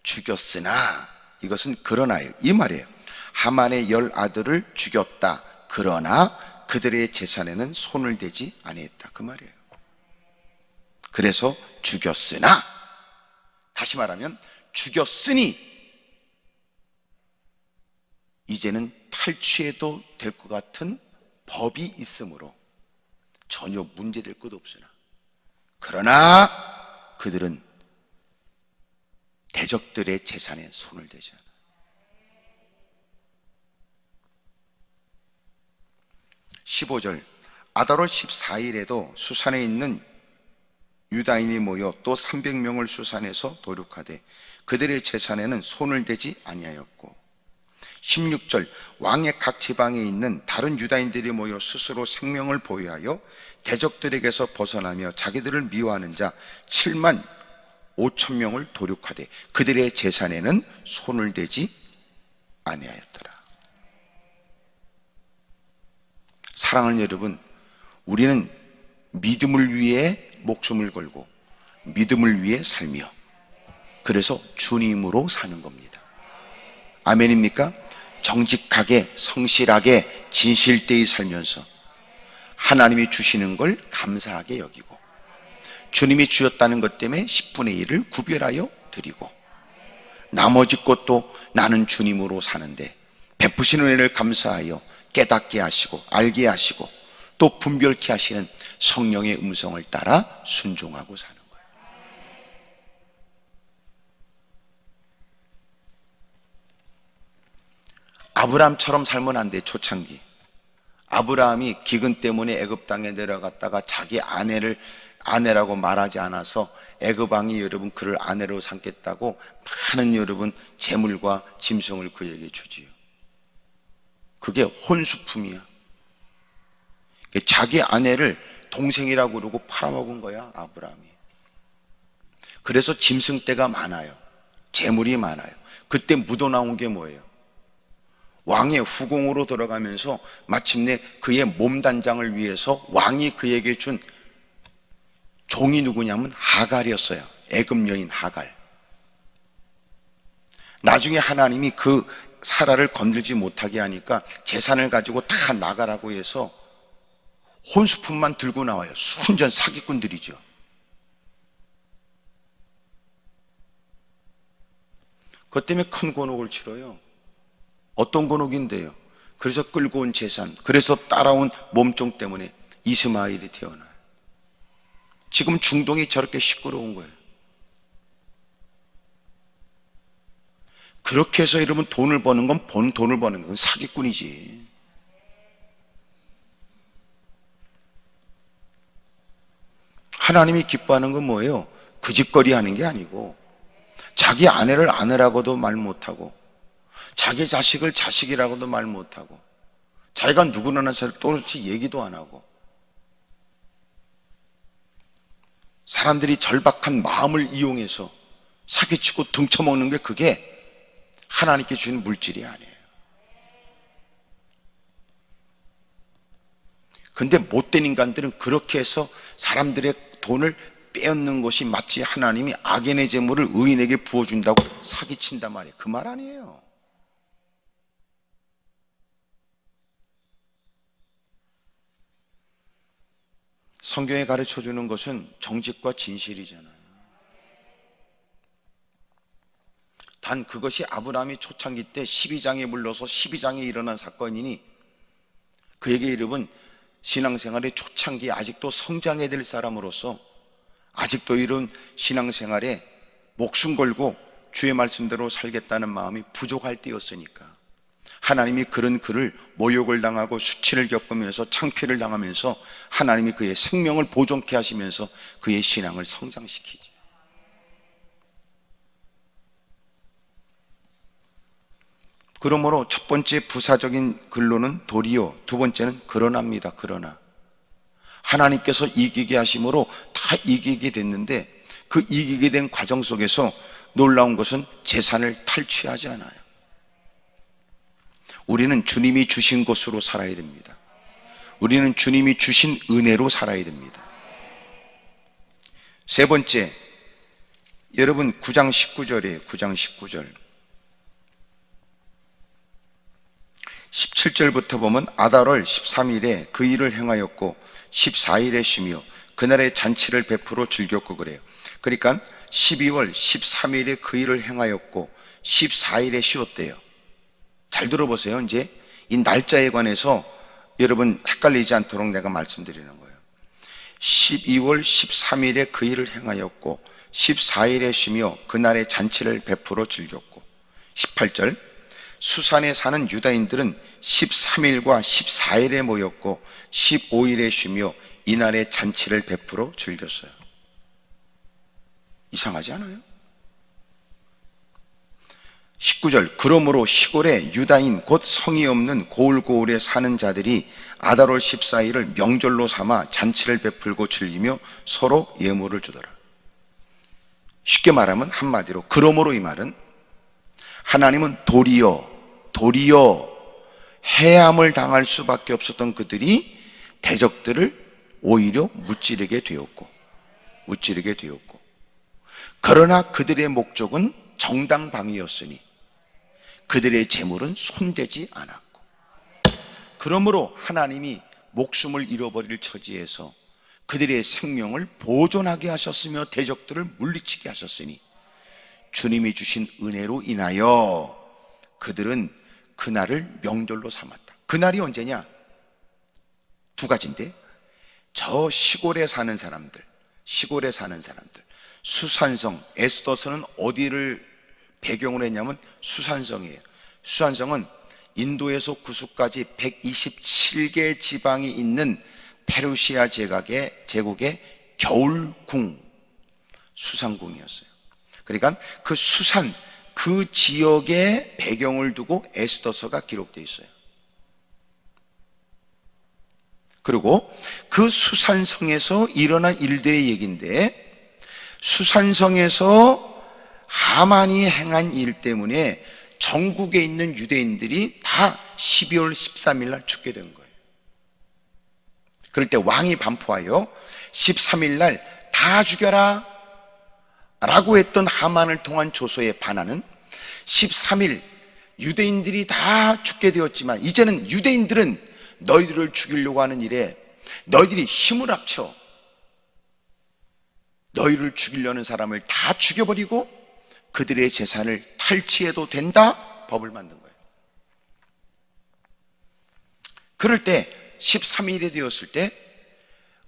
죽였으나, 이것은 그러나예요. 이 말이에요. 하만의 10아들을 죽였다. 그러나 그들의 재산에는 손을 대지 아니했다. 그 말이에요. 그래서 죽였으나, 다시 말하면 죽였으니 이제는 탈취해도 될 것 같은 법이 있으므로 전혀 문제될 것 없으나, 그러나 그들은 대적들의 재산에 손을 대지 않아. 15절, 아달월 14일에도 수산에 있는 유다인이 모여 또 300명을 수산해서 도륙하되 그들의 재산에는 손을 대지 아니하였고, 16절, 왕의 각 지방에 있는 다른 유다인들이 모여 스스로 생명을 보유하여 대적들에게서 벗어나며 자기들을 미워하는 자 7만 5천 명을 도륙하되 그들의 재산에는 손을 대지 아니하였더라. 사랑하는 여러분, 우리는 믿음을 위해 목숨을 걸고 믿음을 위해 살며, 그래서 주님으로 사는 겁니다. 아멘입니까? 정직하게 성실하게 진실되이 살면서 하나님이 주시는 걸 감사하게 여기고, 주님이 주셨다는 것 때문에 10분의 1을 구별하여 드리고, 나머지 것도 나는 주님으로 사는데 베푸시는 은혜를 감사하여 깨닫게 하시고 알게 하시고 또 분별케 하시는 성령의 음성을 따라 순종하고 사는 거예요. 아브라함처럼 살면 안 돼. 초창기 아브라함이 기근 때문에 애굽 땅에 내려갔다가 자기 아내라고 말하지 않아서 애굽 왕이 여러분 그를 아내로 삼겠다고 많은 여러분 재물과 짐승을 그에게 주지요. 그게 혼수품이야. 자기 아내를 동생이라고 그러고 팔아먹은 거야, 아브라함이. 그래서 짐승떼가 많아요. 재물이 많아요. 그때 묻어나온 게 뭐예요? 왕의 후궁으로 들어가면서 마침내 그의 몸단장을 위해서 왕이 그에게 준 종이 누구냐면 하갈이었어요. 애굽 여인 하갈. 나중에 하나님이 그 사라를 건들지 못하게 하니까 재산을 가지고 다 나가라고 해서 혼수품만 들고 나와요. 순전 사기꾼들이죠. 그것 때문에 큰 곤혹을 치러요. 어떤 곤혹인데요. 그래서 끌고 온 재산, 그래서 따라온 몸종 때문에 이스마엘이 태어나요. 지금 중동이 저렇게 시끄러운 거예요. 그렇게 해서 여러분 돈을 버는 건 돈을 버는 건 사기꾼이지. 하나님이 기뻐하는 건 뭐예요? 그 짓거리 하는 게 아니고, 자기 아내를 아내라고도 말 못하고, 자기 자식을 자식이라고도 말 못하고, 자기가 누구라는 사실 또렷이 얘기도 안 하고, 사람들이 절박한 마음을 이용해서 사기치고 등쳐먹는 게 그게 하나님께 주는 물질이 아니에요. 근데 못된 인간들은 그렇게 해서 사람들의 돈을 빼앗는 것이 마치 하나님이 악인의 재물을 의인에게 부어준다고 사기친단 말이에요. 그 말 아니에요. 성경에 가르쳐주는 것은 정직과 진실이잖아요. 단 그것이 아브라함이 초창기 때 12장에 물러서 12장에 일어난 사건이니 그에게 이름은 신앙생활의 초창기에 아직도 성장해야 될 사람으로서 아직도 이런 신앙생활에 목숨 걸고 주의 말씀대로 살겠다는 마음이 부족할 때였으니까 하나님이 그런 그를 모욕을 당하고 수치를 겪으면서 창피를 당하면서 하나님이 그의 생명을 보존케 하시면서 그의 신앙을 성장시키죠. 그러므로 첫 번째 부사적인 근로는 도리요, 두 번째는 그러나입니다. 그러나 하나님께서 이기게 하심으로 다 이기게 됐는데 그 이기게 된 과정 속에서 놀라운 것은 재산을 탈취하지 않아요. 우리는 주님이 주신 것으로 살아야 됩니다. 우리는 주님이 주신 은혜로 살아야 됩니다. 세 번째, 여러분 9장 19절이에요. 9장 19절 17절부터 보면 아달월 13일에 그 일을 행하였고 14일에 쉬며 그날의 잔치를 베풀어 즐겼고 그래요. 그러니까 12월 13일에 그 일을 행하였고 14일에 쉬었대요. 잘 들어보세요. 이제 이 날짜에 관해서 여러분 헷갈리지 않도록 내가 말씀드리는 거예요. 12월 13일에 그 일을 행하였고 14일에 쉬며 그날의 잔치를 베풀어 즐겼고 18절 수산에 사는 유다인들은 13일과 14일에 모였고 15일에 쉬며 이날의 잔치를 베풀어 즐겼어요. 이상하지 않아요? 19절 그러므로 시골에 유다인 곧 성이 없는 고을고을에 사는 자들이 아달월 14일을 명절로 삼아 잔치를 베풀고 즐기며 서로 예물을 주더라. 쉽게 말하면 한마디로 그러므로 이 말은 하나님은 도리어 해함을 당할 수밖에 없었던 그들이 대적들을 오히려 무찌르게 되었고 그러나 그들의 목적은 정당방위였으니 그들의 재물은 손대지 않았고 그러므로 하나님이 목숨을 잃어버릴 처지에서 그들의 생명을 보존하게 하셨으며 대적들을 물리치게 하셨으니 주님이 주신 은혜로 인하여 그들은 그날을 명절로 삼았다. 그날이 언제냐? 두 가지인데 저 시골에 사는 사람들 수산성, 에스더서는 어디를 배경으로 했냐면 수산성이에요. 수산성은 인도에서 구수까지 127개 지방이 있는 페르시아 제국의 겨울궁 수산궁이었어요. 그러니까 그 수산 그 지역의 배경을 두고 에스더서가 기록되어 있어요. 그리고 그 수산성에서 일어난 일들의 얘기인데 수산성에서 하만이 행한 일 때문에 전국에 있는 유대인들이 다 12월 13일 날 죽게 된 거예요. 그럴 때 왕이 반포하여 13일 날 다 죽여라 라고 했던 하만을 통한 조서에 반하는 13일 유대인들이 다 죽게 되었지만 이제는 유대인들은 너희들을 죽이려고 하는 일에 너희들이 힘을 합쳐 너희를 죽이려는 사람을 다 죽여버리고 그들의 재산을 탈취해도 된다 법을 만든 거예요. 그럴 때 13일이 되었을 때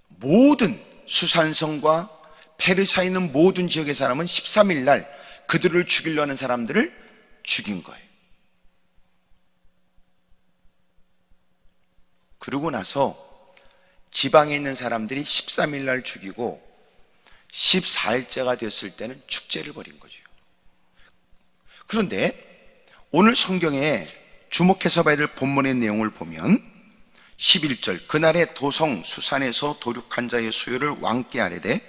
모든 수산성과 페르시아에 있는 모든 지역의 사람은 13일 날 그들을 죽이려는 사람들을 죽인 거예요. 그러고 나서 지방에 있는 사람들이 13일 날 죽이고 14일째가 됐을 때는 축제를 벌인 거죠. 그런데 오늘 성경에 주목해서 봐야 될 본문의 내용을 보면 11절, 그날에 도성 수산에서 도륙한 자의 수요를 왕께 아뢰되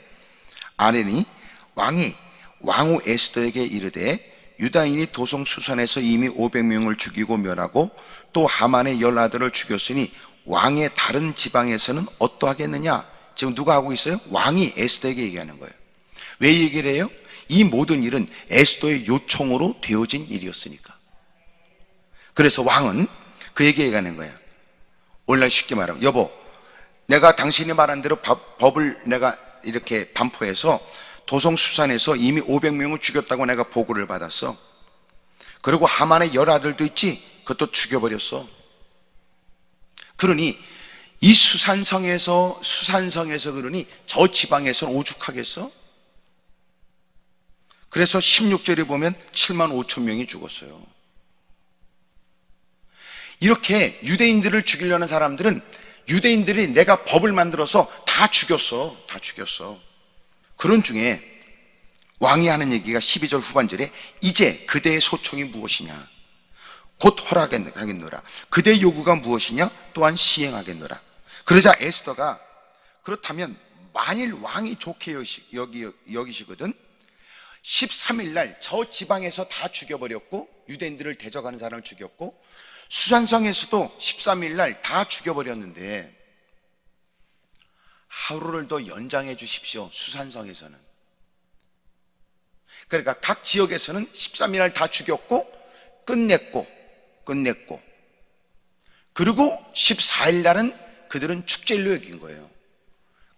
아뢰니 왕이 왕후 에스더에게 이르되 유다인이 도성 수산에서 이미 500명을 죽이고 멸하고 또 하만의 10아들을 죽였으니 왕의 다른 지방에서는 어떠하겠느냐? 지금 누가 하고 있어요? 왕이 에스더에게 얘기하는 거예요. 왜 얘기를 해요? 이 모든 일은 에스더의 요청으로 되어진 일이었으니까. 그래서 왕은 그에게 얘기하는 거예요. 오늘날 쉽게 말하면, 여보, 내가 당신이 말한 대로 법을 내가 이렇게 반포해서 도성수산에서 이미 500명을 죽였다고 내가 보고를 받았어. 그리고 하만의 10아들도 있지? 그것도 죽여버렸어. 그러니 이 수산성에서 그러니 저 지방에서는 오죽하겠어? 그래서 16절에 보면 7만 5천 명이 죽었어요. 이렇게 유대인들을 죽이려는 사람들은 유대인들이 내가 법을 만들어서 다 죽였어. 그런 중에 왕이 하는 얘기가 12절 후반절에 이제 그대의 소총이 무엇이냐? 곧 허락하겠노라. 그대의 요구가 무엇이냐? 또한 시행하겠노라. 그러자 에스더가 그렇다면 만일 왕이 좋게 여기시거든 13일 날 저 지방에서 다 죽여버렸고 유대인들을 대적하는 사람을 죽였고 수산성에서도 13일 날 다 죽여버렸는데 하루를 더 연장해 주십시오. 수산성에서는. 그러니까 각 지역에서는 13일 날 다 죽였고 끝냈고 그리고 14일 날은 그들은 축제일로 여긴 거예요.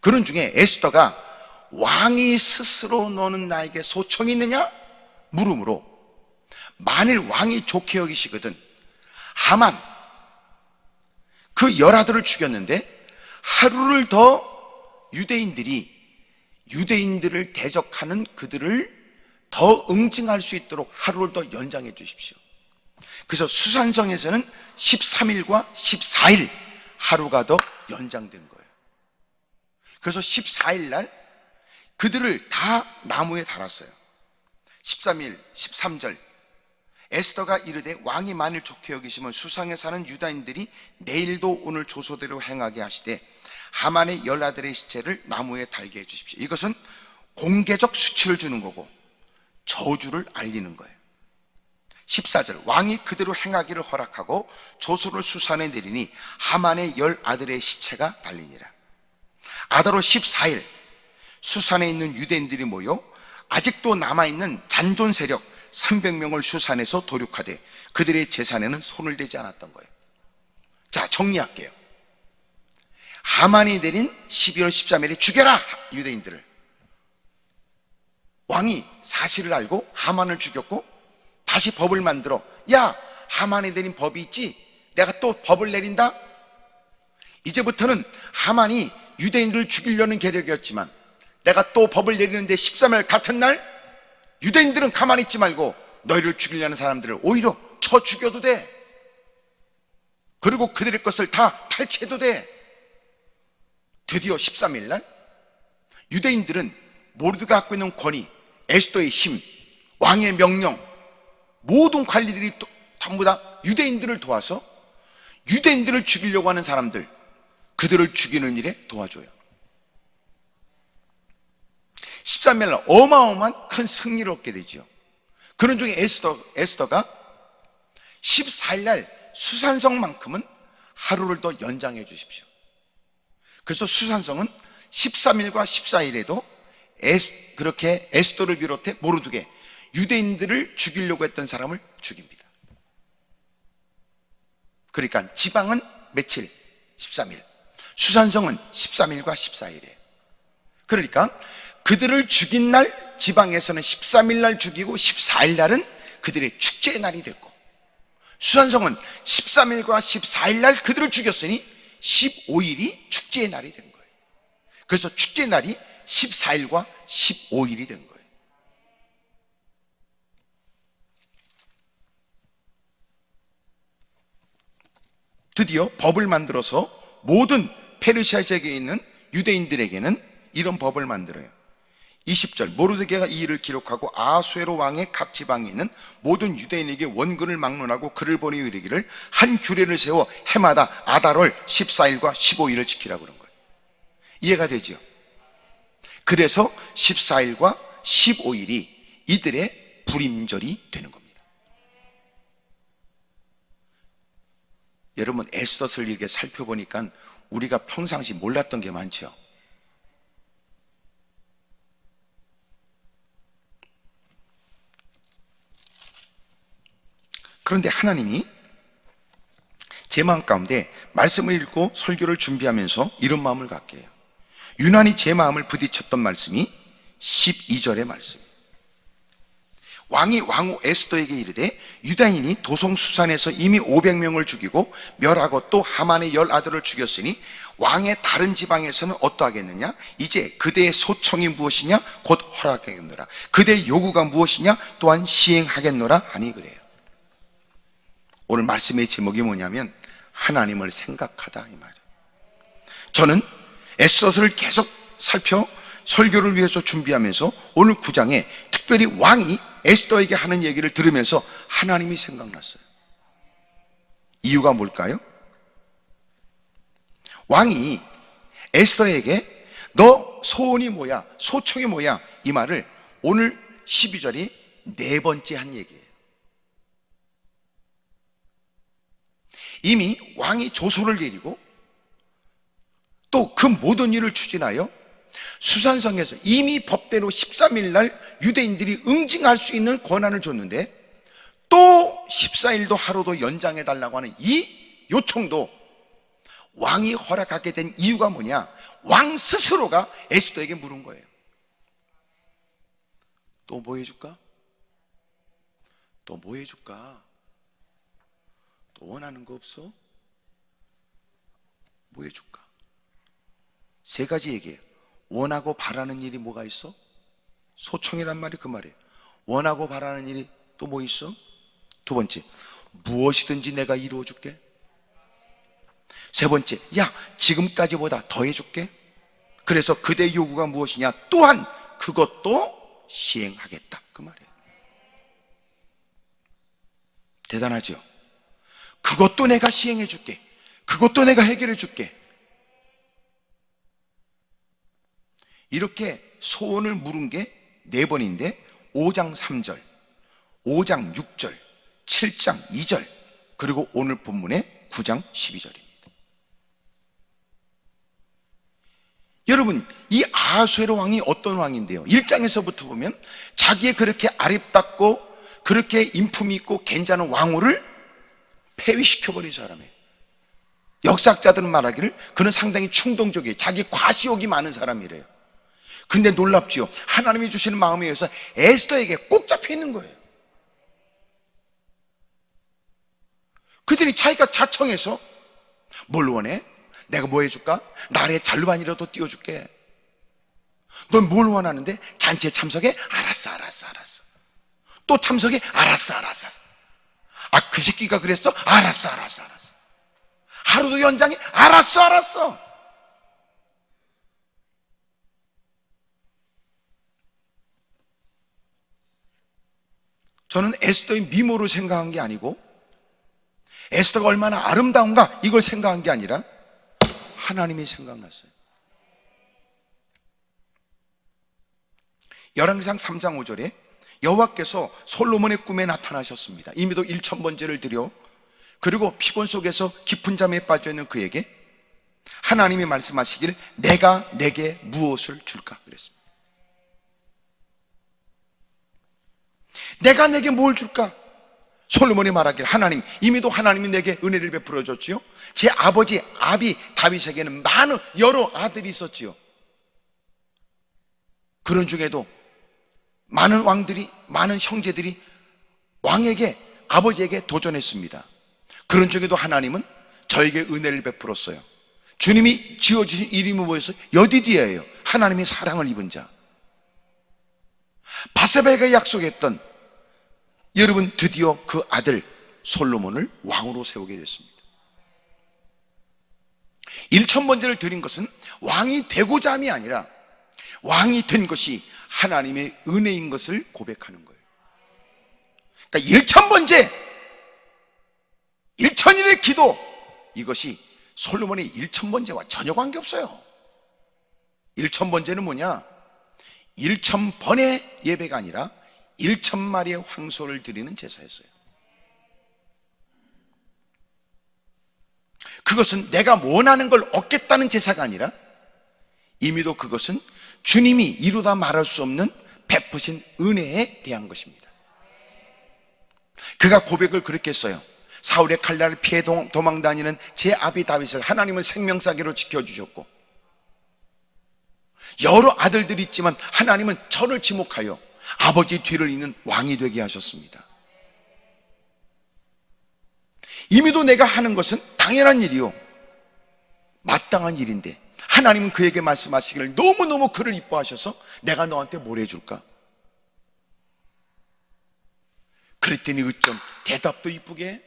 그런 중에 에스더가 왕이 스스로 너는 나에게 소청이 있느냐? 물음으로 만일 왕이 좋게 여기시거든 하만 그 10아들을 죽였는데 하루를 더 유대인들을 대적하는 그들을 더 응징할 수 있도록 하루를 더 연장해 주십시오. 그래서 수산성에서는 13일과 14일 하루가 더 연장된 거예요. 그래서 14일 날 그들을 다 나무에 달았어요. 13일, 13절 에스더가 이르되 왕이 만일 좋게 여기시면 수상에 사는 유다인들이 내일도 오늘 조소대로 행하게 하시되 하만의 10아들의 시체를 나무에 달게 해주십시오. 이것은 공개적 수치를 주는 거고 저주를 알리는 거예요. 14절 왕이 그대로 행하기를 허락하고 조소를 수산에 내리니 하만의 10아들의 시체가 달리니라. 아다로 14일 수산에 있는 유대인들이 모여 아직도 남아있는 잔존 세력 300명을 수산에서 도륙하되 그들의 재산에는 손을 대지 않았던 거예요. 자, 정리할게요. 하만이 내린 12월 13일에 죽여라 유대인들을. 왕이 사실을 알고 하만을 죽였고 다시 법을 만들어, 야, 하만이 내린 법이 있지? 내가 또 법을 내린다? 이제부터는 하만이 유대인들을 죽이려는 계략이었지만 내가 또 법을 내리는데 13일 같은 날 유대인들은 가만히 있지 말고 너희를 죽이려는 사람들을 오히려 쳐 죽여도 돼. 그리고 그들의 것을 다 탈취해도 돼. 드디어 13일 날 유대인들은 모르드가 갖고 있는 권위, 에스더의 힘, 왕의 명령, 모든 관리들이 전부 다 유대인들을 도와서 유대인들을 죽이려고 하는 사람들, 그들을 죽이는 일에 도와줘요. 13일 날 어마어마한 큰 승리를 얻게 되죠. 그런 중에 에스더가 14일 날 수산성만큼은 하루를 더 연장해 주십시오. 그래서 수산성은 13일과 14일에도 그렇게 에스더를 비롯해 모르드게 유대인들을 죽이려고 했던 사람을 죽입니다. 그러니까 지방은 며칠? 13일. 수산성은 13일과 14일에. 그러니까 그들을 죽인 날 지방에서는 13일 날 죽이고 14일 날은 그들의 축제의 날이 됐고 수산성은 13일과 14일 날 그들을 죽였으니 15일이 축제의 날이 된 거예요. 그래서 축제의 날이 14일과 15일이 된 거예요. 드디어 법을 만들어서 모든 페르시아 지역에 있는 유대인들에게는 이런 법을 만들어요. 20절, 모르드게가 이 일을 기록하고 아수에로 왕의 각 지방에 있는 모든 유대인에게 원근을 막론하고 그를 보내 이르기를 한 규례를 세워 해마다 아달월 14일과 15일을 지키라고 그런 거예요. 이해가 되죠? 그래서 14일과 15일이 이들의 불임절이 되는 겁니다. 여러분, 에스더를 이렇게 살펴보니까 우리가 평상시 몰랐던 게 많죠. 그런데 하나님이 제 마음 가운데 말씀을 읽고 설교를 준비하면서 이런 마음을 갖게 해요. 유난히 제 마음을 부딪혔던 말씀이 12절의 말씀. 왕이 왕후 에스더에게 이르되 유다인이 도성수산에서 이미 500명을 죽이고 멸하고 또 하만의 10아들을 죽였으니 왕의 다른 지방에서는 어떠하겠느냐? 이제 그대의 소청이 무엇이냐? 곧 허락하겠노라. 그대의 요구가 무엇이냐? 또한 시행하겠노라 하니 그래요. 오늘 말씀의 제목이 뭐냐면 하나님을 생각하다 이 말이에요. 저는 에스더를 계속 살펴 설교를 위해서 준비하면서 오늘 9장에 특별히 왕이 에스더에게 하는 얘기를 들으면서 하나님이 생각났어요. 이유가 뭘까요? 왕이 에스더에게 너 소원이 뭐야? 소청이 뭐야? 이 말을 오늘 12절이 네 번째 한 얘기예요. 이미 왕이 조소를 내리고 또 그 모든 일을 추진하여 수산성에서 이미 법대로 13일 날 유대인들이 응징할 수 있는 권한을 줬는데 또 14일도 하루도 연장해 달라고 하는 이 요청도 왕이 허락하게 된 이유가 뭐냐? 왕 스스로가 에스더에게 물은 거예요. 또 뭐 해줄까? 또 뭐 해줄까? 또 원하는 거 없어? 뭐 해줄까? 세 가지 얘기해요. 원하고 바라는 일이 뭐가 있어? 소청이란 말이 그 말이에요. 원하고 바라는 일이 또 뭐 있어? 두 번째, 무엇이든지 내가 이루어줄게. 세 번째, 야 지금까지보다 더 해줄게. 그래서 그대 요구가 무엇이냐? 또한 그것도 시행하겠다 그 말이에요. 대단하죠? 그것도 내가 시행해 줄게. 그것도 내가 해결해 줄게. 이렇게 소원을 물은 게 네 번인데 5장 3절, 5장 6절, 7장 2절, 그리고 오늘 본문의 9장 12절입니다. 여러분, 이 아수에로 왕이 어떤 왕인데요? 1장에서부터 보면 자기의 그렇게 아름답고 그렇게 인품이 있고 괜찮은 왕후를 폐위시켜버린 사람이에요. 역사학자들은 말하기를 그는 상당히 충동적이에요. 자기 과시욕이 많은 사람이래요. 근데 놀랍지요. 하나님이 주시는 마음에 의해서 에스더에게 꼭 잡혀 있는 거예요. 그들이 자기가 자청해서 뭘 원해? 내가 뭐 해줄까? 나라의 잔류반이라도 띄워줄게. 넌 뭘 원하는데? 잔치에 참석해? 알았어. 또 참석해? 알았어. 아, 그 새끼가 그랬어? 알았어. 하루도 연장해? 알았어. 저는 에스더의 미모를 생각한 게 아니고 에스더가 얼마나 아름다운가 이걸 생각한 게 아니라 하나님이 생각났어요. 열왕기상 3장 5절에 여호와께서 솔로몬의 꿈에 나타나셨습니다. 이미도 1000번제를 드려 그리고 피곤 속에서 깊은 잠에 빠져있는 그에게 하나님이 말씀하시길 내가 내게 무엇을 줄까 그랬습니다. 내가 내게 뭘 줄까? 솔로몬이 말하길 하나님, 이미도 하나님이 내게 은혜를 베풀어 줬지요. 제 아버지 아비 다윗에게는 많은 여러 아들이 있었지요. 그런 중에도 많은 왕들이, 많은 형제들이 왕에게 아버지에게 도전했습니다. 그런 중에도 하나님은 저에게 은혜를 베풀었어요. 주님이 지어주신 이름이 뭐였어요? 여디디아예요. 하나님의 사랑을 입은 자. 바세바가 약속했던, 여러분, 드디어 그 아들 솔로몬을 왕으로 세우게 됐습니다. 1000번제를 드린 것은 왕이 되고자 함이 아니라 왕이 된 것이 하나님의 은혜인 것을 고백하는 거예요. 그러니까 1000번제, 1000일의 기도, 이것이 솔로몬의 1000번제와 전혀 관계없어요. 1000번제는 뭐냐? 1000번의 예배가 아니라 1000마리의 황소를 드리는 제사였어요. 그것은 내가 원하는 걸 얻겠다는 제사가 아니라 이미도 그것은 주님이 이루다 말할 수 없는 베푸신 은혜에 대한 것입니다. 그가 고백을 그렇게 했어요. 사울의 칼날을 피해 도망다니는 제 아비 다윗을 하나님은 생명사기로 지켜주셨고, 여러 아들들이 있지만 하나님은 저를 지목하여 아버지 뒤를 잇는 왕이 되게 하셨습니다. 이미도 내가 하는 것은 당연한 일이요, 마땅한 일인데 하나님은 그에게 말씀하시기를 너무너무 그를 이뻐하셔서 내가 너한테 뭘 해줄까? 그랬더니 어쩜 대답도 이쁘게 해?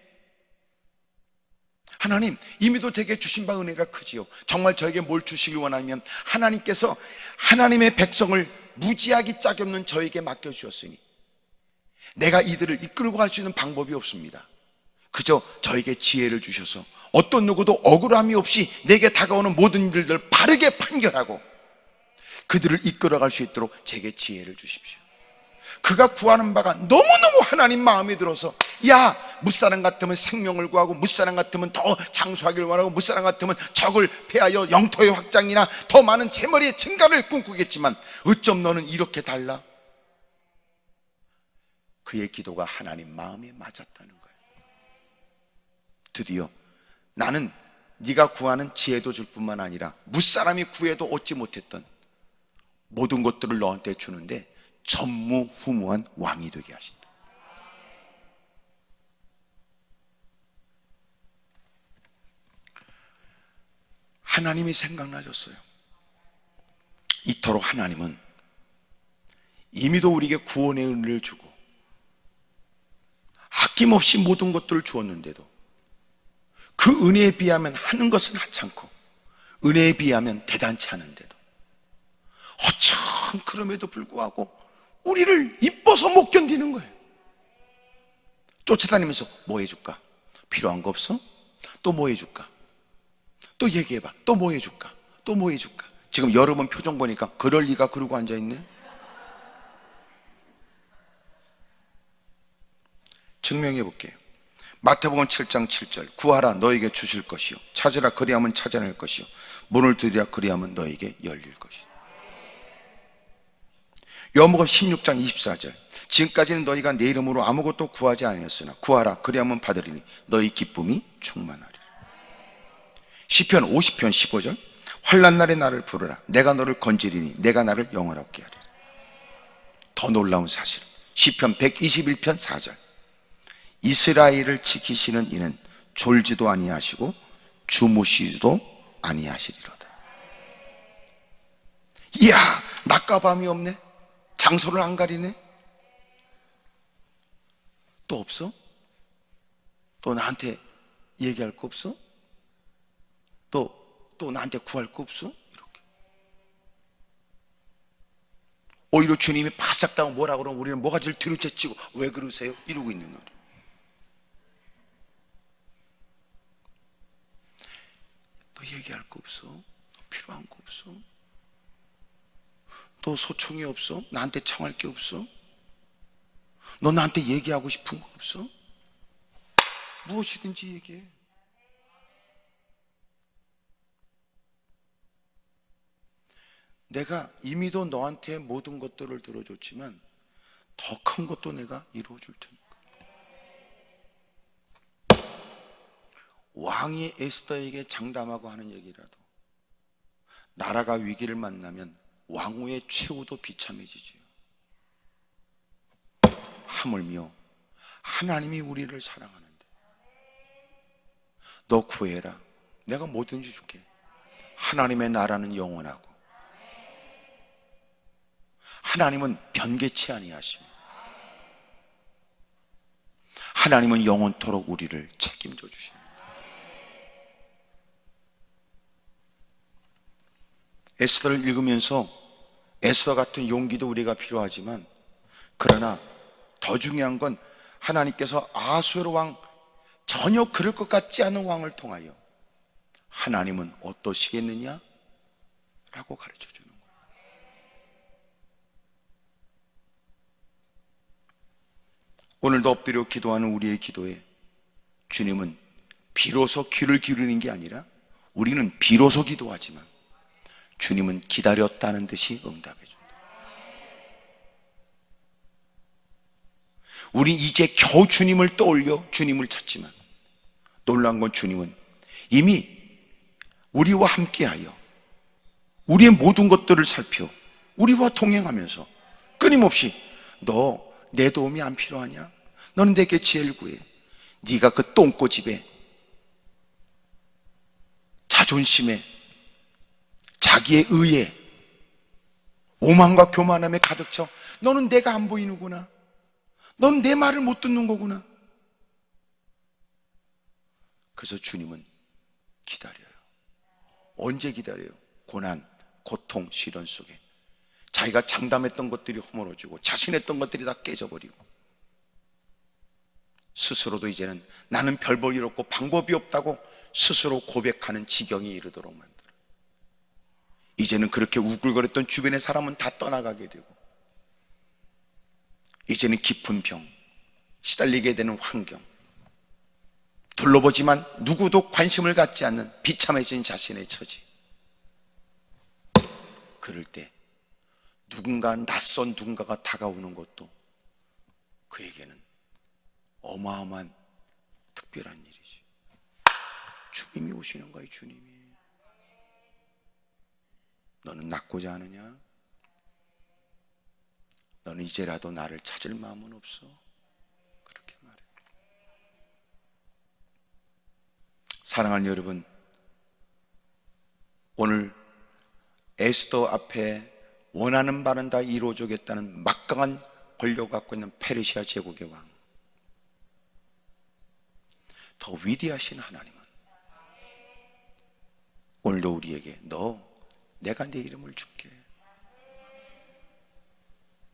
하나님, 이미도 제게 주신 바 은혜가 크지요. 정말 저에게 뭘 주시길 원하면 하나님께서 하나님의 백성을 무지하기 짝이 없는 저에게 맡겨주셨으니 내가 이들을 이끌고 갈 수 있는 방법이 없습니다. 그저 저에게 지혜를 주셔서 어떤 누구도 억울함이 없이 내게 다가오는 모든 일들을 바르게 판결하고 그들을 이끌어갈 수 있도록 제게 지혜를 주십시오. 그가 구하는 바가 너무너무 하나님 마음에 들어서, 야, 무사람 같으면 생명을 구하고, 무사람 같으면 더 장수하기를 원하고, 무사람 같으면 적을 패하여 영토의 확장이나 더 많은 재물의 증가를 꿈꾸겠지만 어쩜 너는 이렇게 달라? 그의 기도가 하나님 마음에 맞았다는 거예요. 드디어 나는 네가 구하는 지혜도 줄 뿐만 아니라 무사람이 구해도 얻지 못했던 모든 것들을 너한테 주는데 전무후무한 왕이 되게 하신다. 하나님이 생각나셨어요. 이토록 하나님은 이미도 우리에게 구원의 은혜를 주고 아낌없이 모든 것들을 주었는데도 그 은혜에 비하면 하는 것은 하찮고 은혜에 비하면 대단치 않은데도 어쩜 그럼에도 불구하고 우리를 이뻐서 못 견디는 거예요. 쫓아다니면서 뭐 해줄까? 필요한 거 없어? 또 뭐 해줄까? 또 얘기해봐. 또 뭐 해줄까? 또 뭐 해줄까? 지금 여러분 표정 보니까 그럴 리가 그러고 앉아있네. 증명해 볼게요. 마태복음 7장 7절, 구하라 너에게 주실 것이요, 찾으라 그리하면 찾아낼 것이요, 문을 두드리라 그리하면 너에게 열릴 것이요. 요한복음 16장 24절, 지금까지는 너희가 내 이름으로 아무것도 구하지 아니었으나 구하라 그리하면 받으리니 너희 기쁨이 충만하리라. 시편 50편 15절, 환난 날에 나를 부르라 내가 너를 건지리니 내가 나를 영원하게 하리라. 더 놀라운 사실, 시편 121편 4절, 이스라엘을 지키시는 이는 졸지도 아니하시고 주무시지도 아니하시리로다. 이야, 낮과 밤이 없네. 장소를 안 가리네. 또 없어? 또 나한테 얘기할 거 없어? 또 나한테 구할 거 없어? 이렇게. 오히려 주님이 바싹 따고 뭐라 그러면 우리는 모가지를 뒤로 제치고 왜 그러세요? 이러고 있는 거예요. 또 얘기할 거 없어? 또 필요한 거 없어? 또 소청이 없어? 나한테 청할 게 없어? 너 나한테 얘기하고 싶은 거 없어? 무엇이든지 얘기해. 내가 이미도 너한테 모든 것들을 들어줬지만 더 큰 것도 내가 이루어줄 테니까. 왕이 에스더에게 장담하고 하는 얘기라도, 나라가 위기를 만나면 왕후의 최후도 비참해지지요. 하물며 하나님이 우리를 사랑하는데 너 구해라, 내가 뭐든지 줄게. 하나님의 나라는 영원하고 하나님은 변개치 아니하십니다. 하나님은 영원토록 우리를 책임져 주십니다. 에스더를 읽으면서 에스더 같은 용기도 우리가 필요하지만, 그러나 더 중요한 건 하나님께서 아수에로 왕, 전혀 그럴 것 같지 않은 왕을 통하여 하나님은 어떠시겠느냐 라고 가르쳐 주는 거예요. 오늘도 엎드려 기도하는 우리의 기도에 주님은 비로소 귀를 기울이는 게 아니라, 우리는 비로소 기도하지만 주님은 기다렸다는 듯이 응답해 준다. 우리 이제 겨우 주님을 떠올려 주님을 찾지만, 놀라운 건 주님은 이미 우리와 함께하여 우리의 모든 것들을 살펴 우리와 동행하면서 끊임없이 너 내 도움이 안 필요하냐? 너는 내게 지혜를 구해. 네가 그 똥꼬집에 자존심에 자기의 의에 오만과 교만함에 가득 차 너는 내가 안 보이는구나, 너는 내 말을 못 듣는 거구나. 그래서 주님은 기다려요. 언제 기다려요? 고난, 고통, 시련 속에 자기가 장담했던 것들이 허물어지고 자신했던 것들이 다 깨져버리고 스스로도 이제는 나는 별 볼 일 없고 방법이 없다고 스스로 고백하는 지경에 이르도록 만들어. 이제는 그렇게 우글거렸던 주변의 사람은 다 떠나가게 되고, 이제는 깊은 병, 시달리게 되는 환경, 둘러보지만 누구도 관심을 갖지 않는 비참해진 자신의 처지. 그럴 때 누군가, 낯선 누군가가 다가오는 것도 그에게는 어마어마한 특별한 일이지. 주님이 오시는 거예요. 주님이. 너는 낫고자 하느냐? 너는 이제라도 나를 찾을 마음은 없어? 그렇게 말해. 사랑하는 여러분, 오늘 에스더 앞에 원하는 바는 다 이루어주겠다는 막강한 권력을 갖고 있는 페르시아 제국의 왕, 더 위대하신 하나님은 오늘도 우리에게 너, 내가 내 이름을 줄게.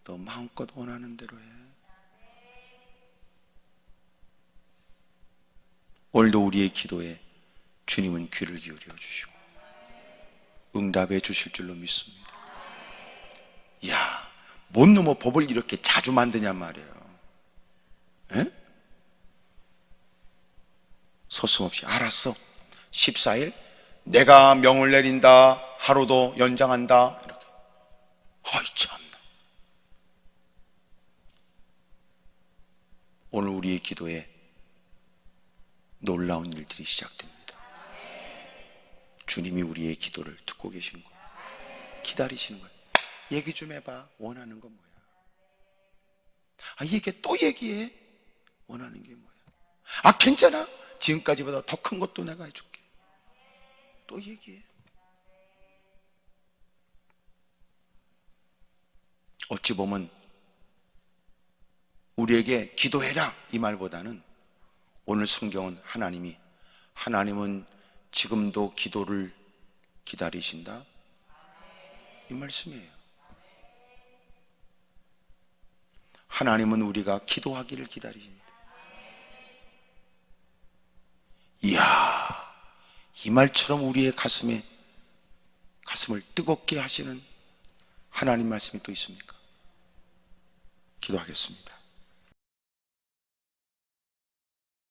너 마음껏 원하는 대로 해. 오늘도 우리의 기도에 주님은 귀를 기울여 주시고 응답해 주실 줄로 믿습니다. 야, 뭔 놈의 법을 이렇게 자주 만드냔 말이에요. 에? 서슴없이 알았어, 14일 내가 명을 내린다, 하루도 연장한다, 이렇게. 아이 참나. 오늘 우리의 기도에 놀라운 일들이 시작됩니다. 주님이 우리의 기도를 듣고 계신 거예요. 기다리시는 거예요. 얘기 좀 해봐. 원하는 건 뭐야? 아, 얘기해. 또 얘기해. 원하는 게 뭐야? 아, 괜찮아. 지금까지보다 더 큰 것도 내가 해줄게. 또 얘기해. 어찌 보면 우리에게 기도해라 이 말보다는 오늘 성경은 하나님은 지금도 기도를 기다리신다 이 말씀이에요. 하나님은 우리가 기도하기를 기다리십니다. 이야, 이 말처럼 우리의 가슴을 뜨겁게 하시는 하나님 말씀이 또 있습니까? 기도하겠습니다.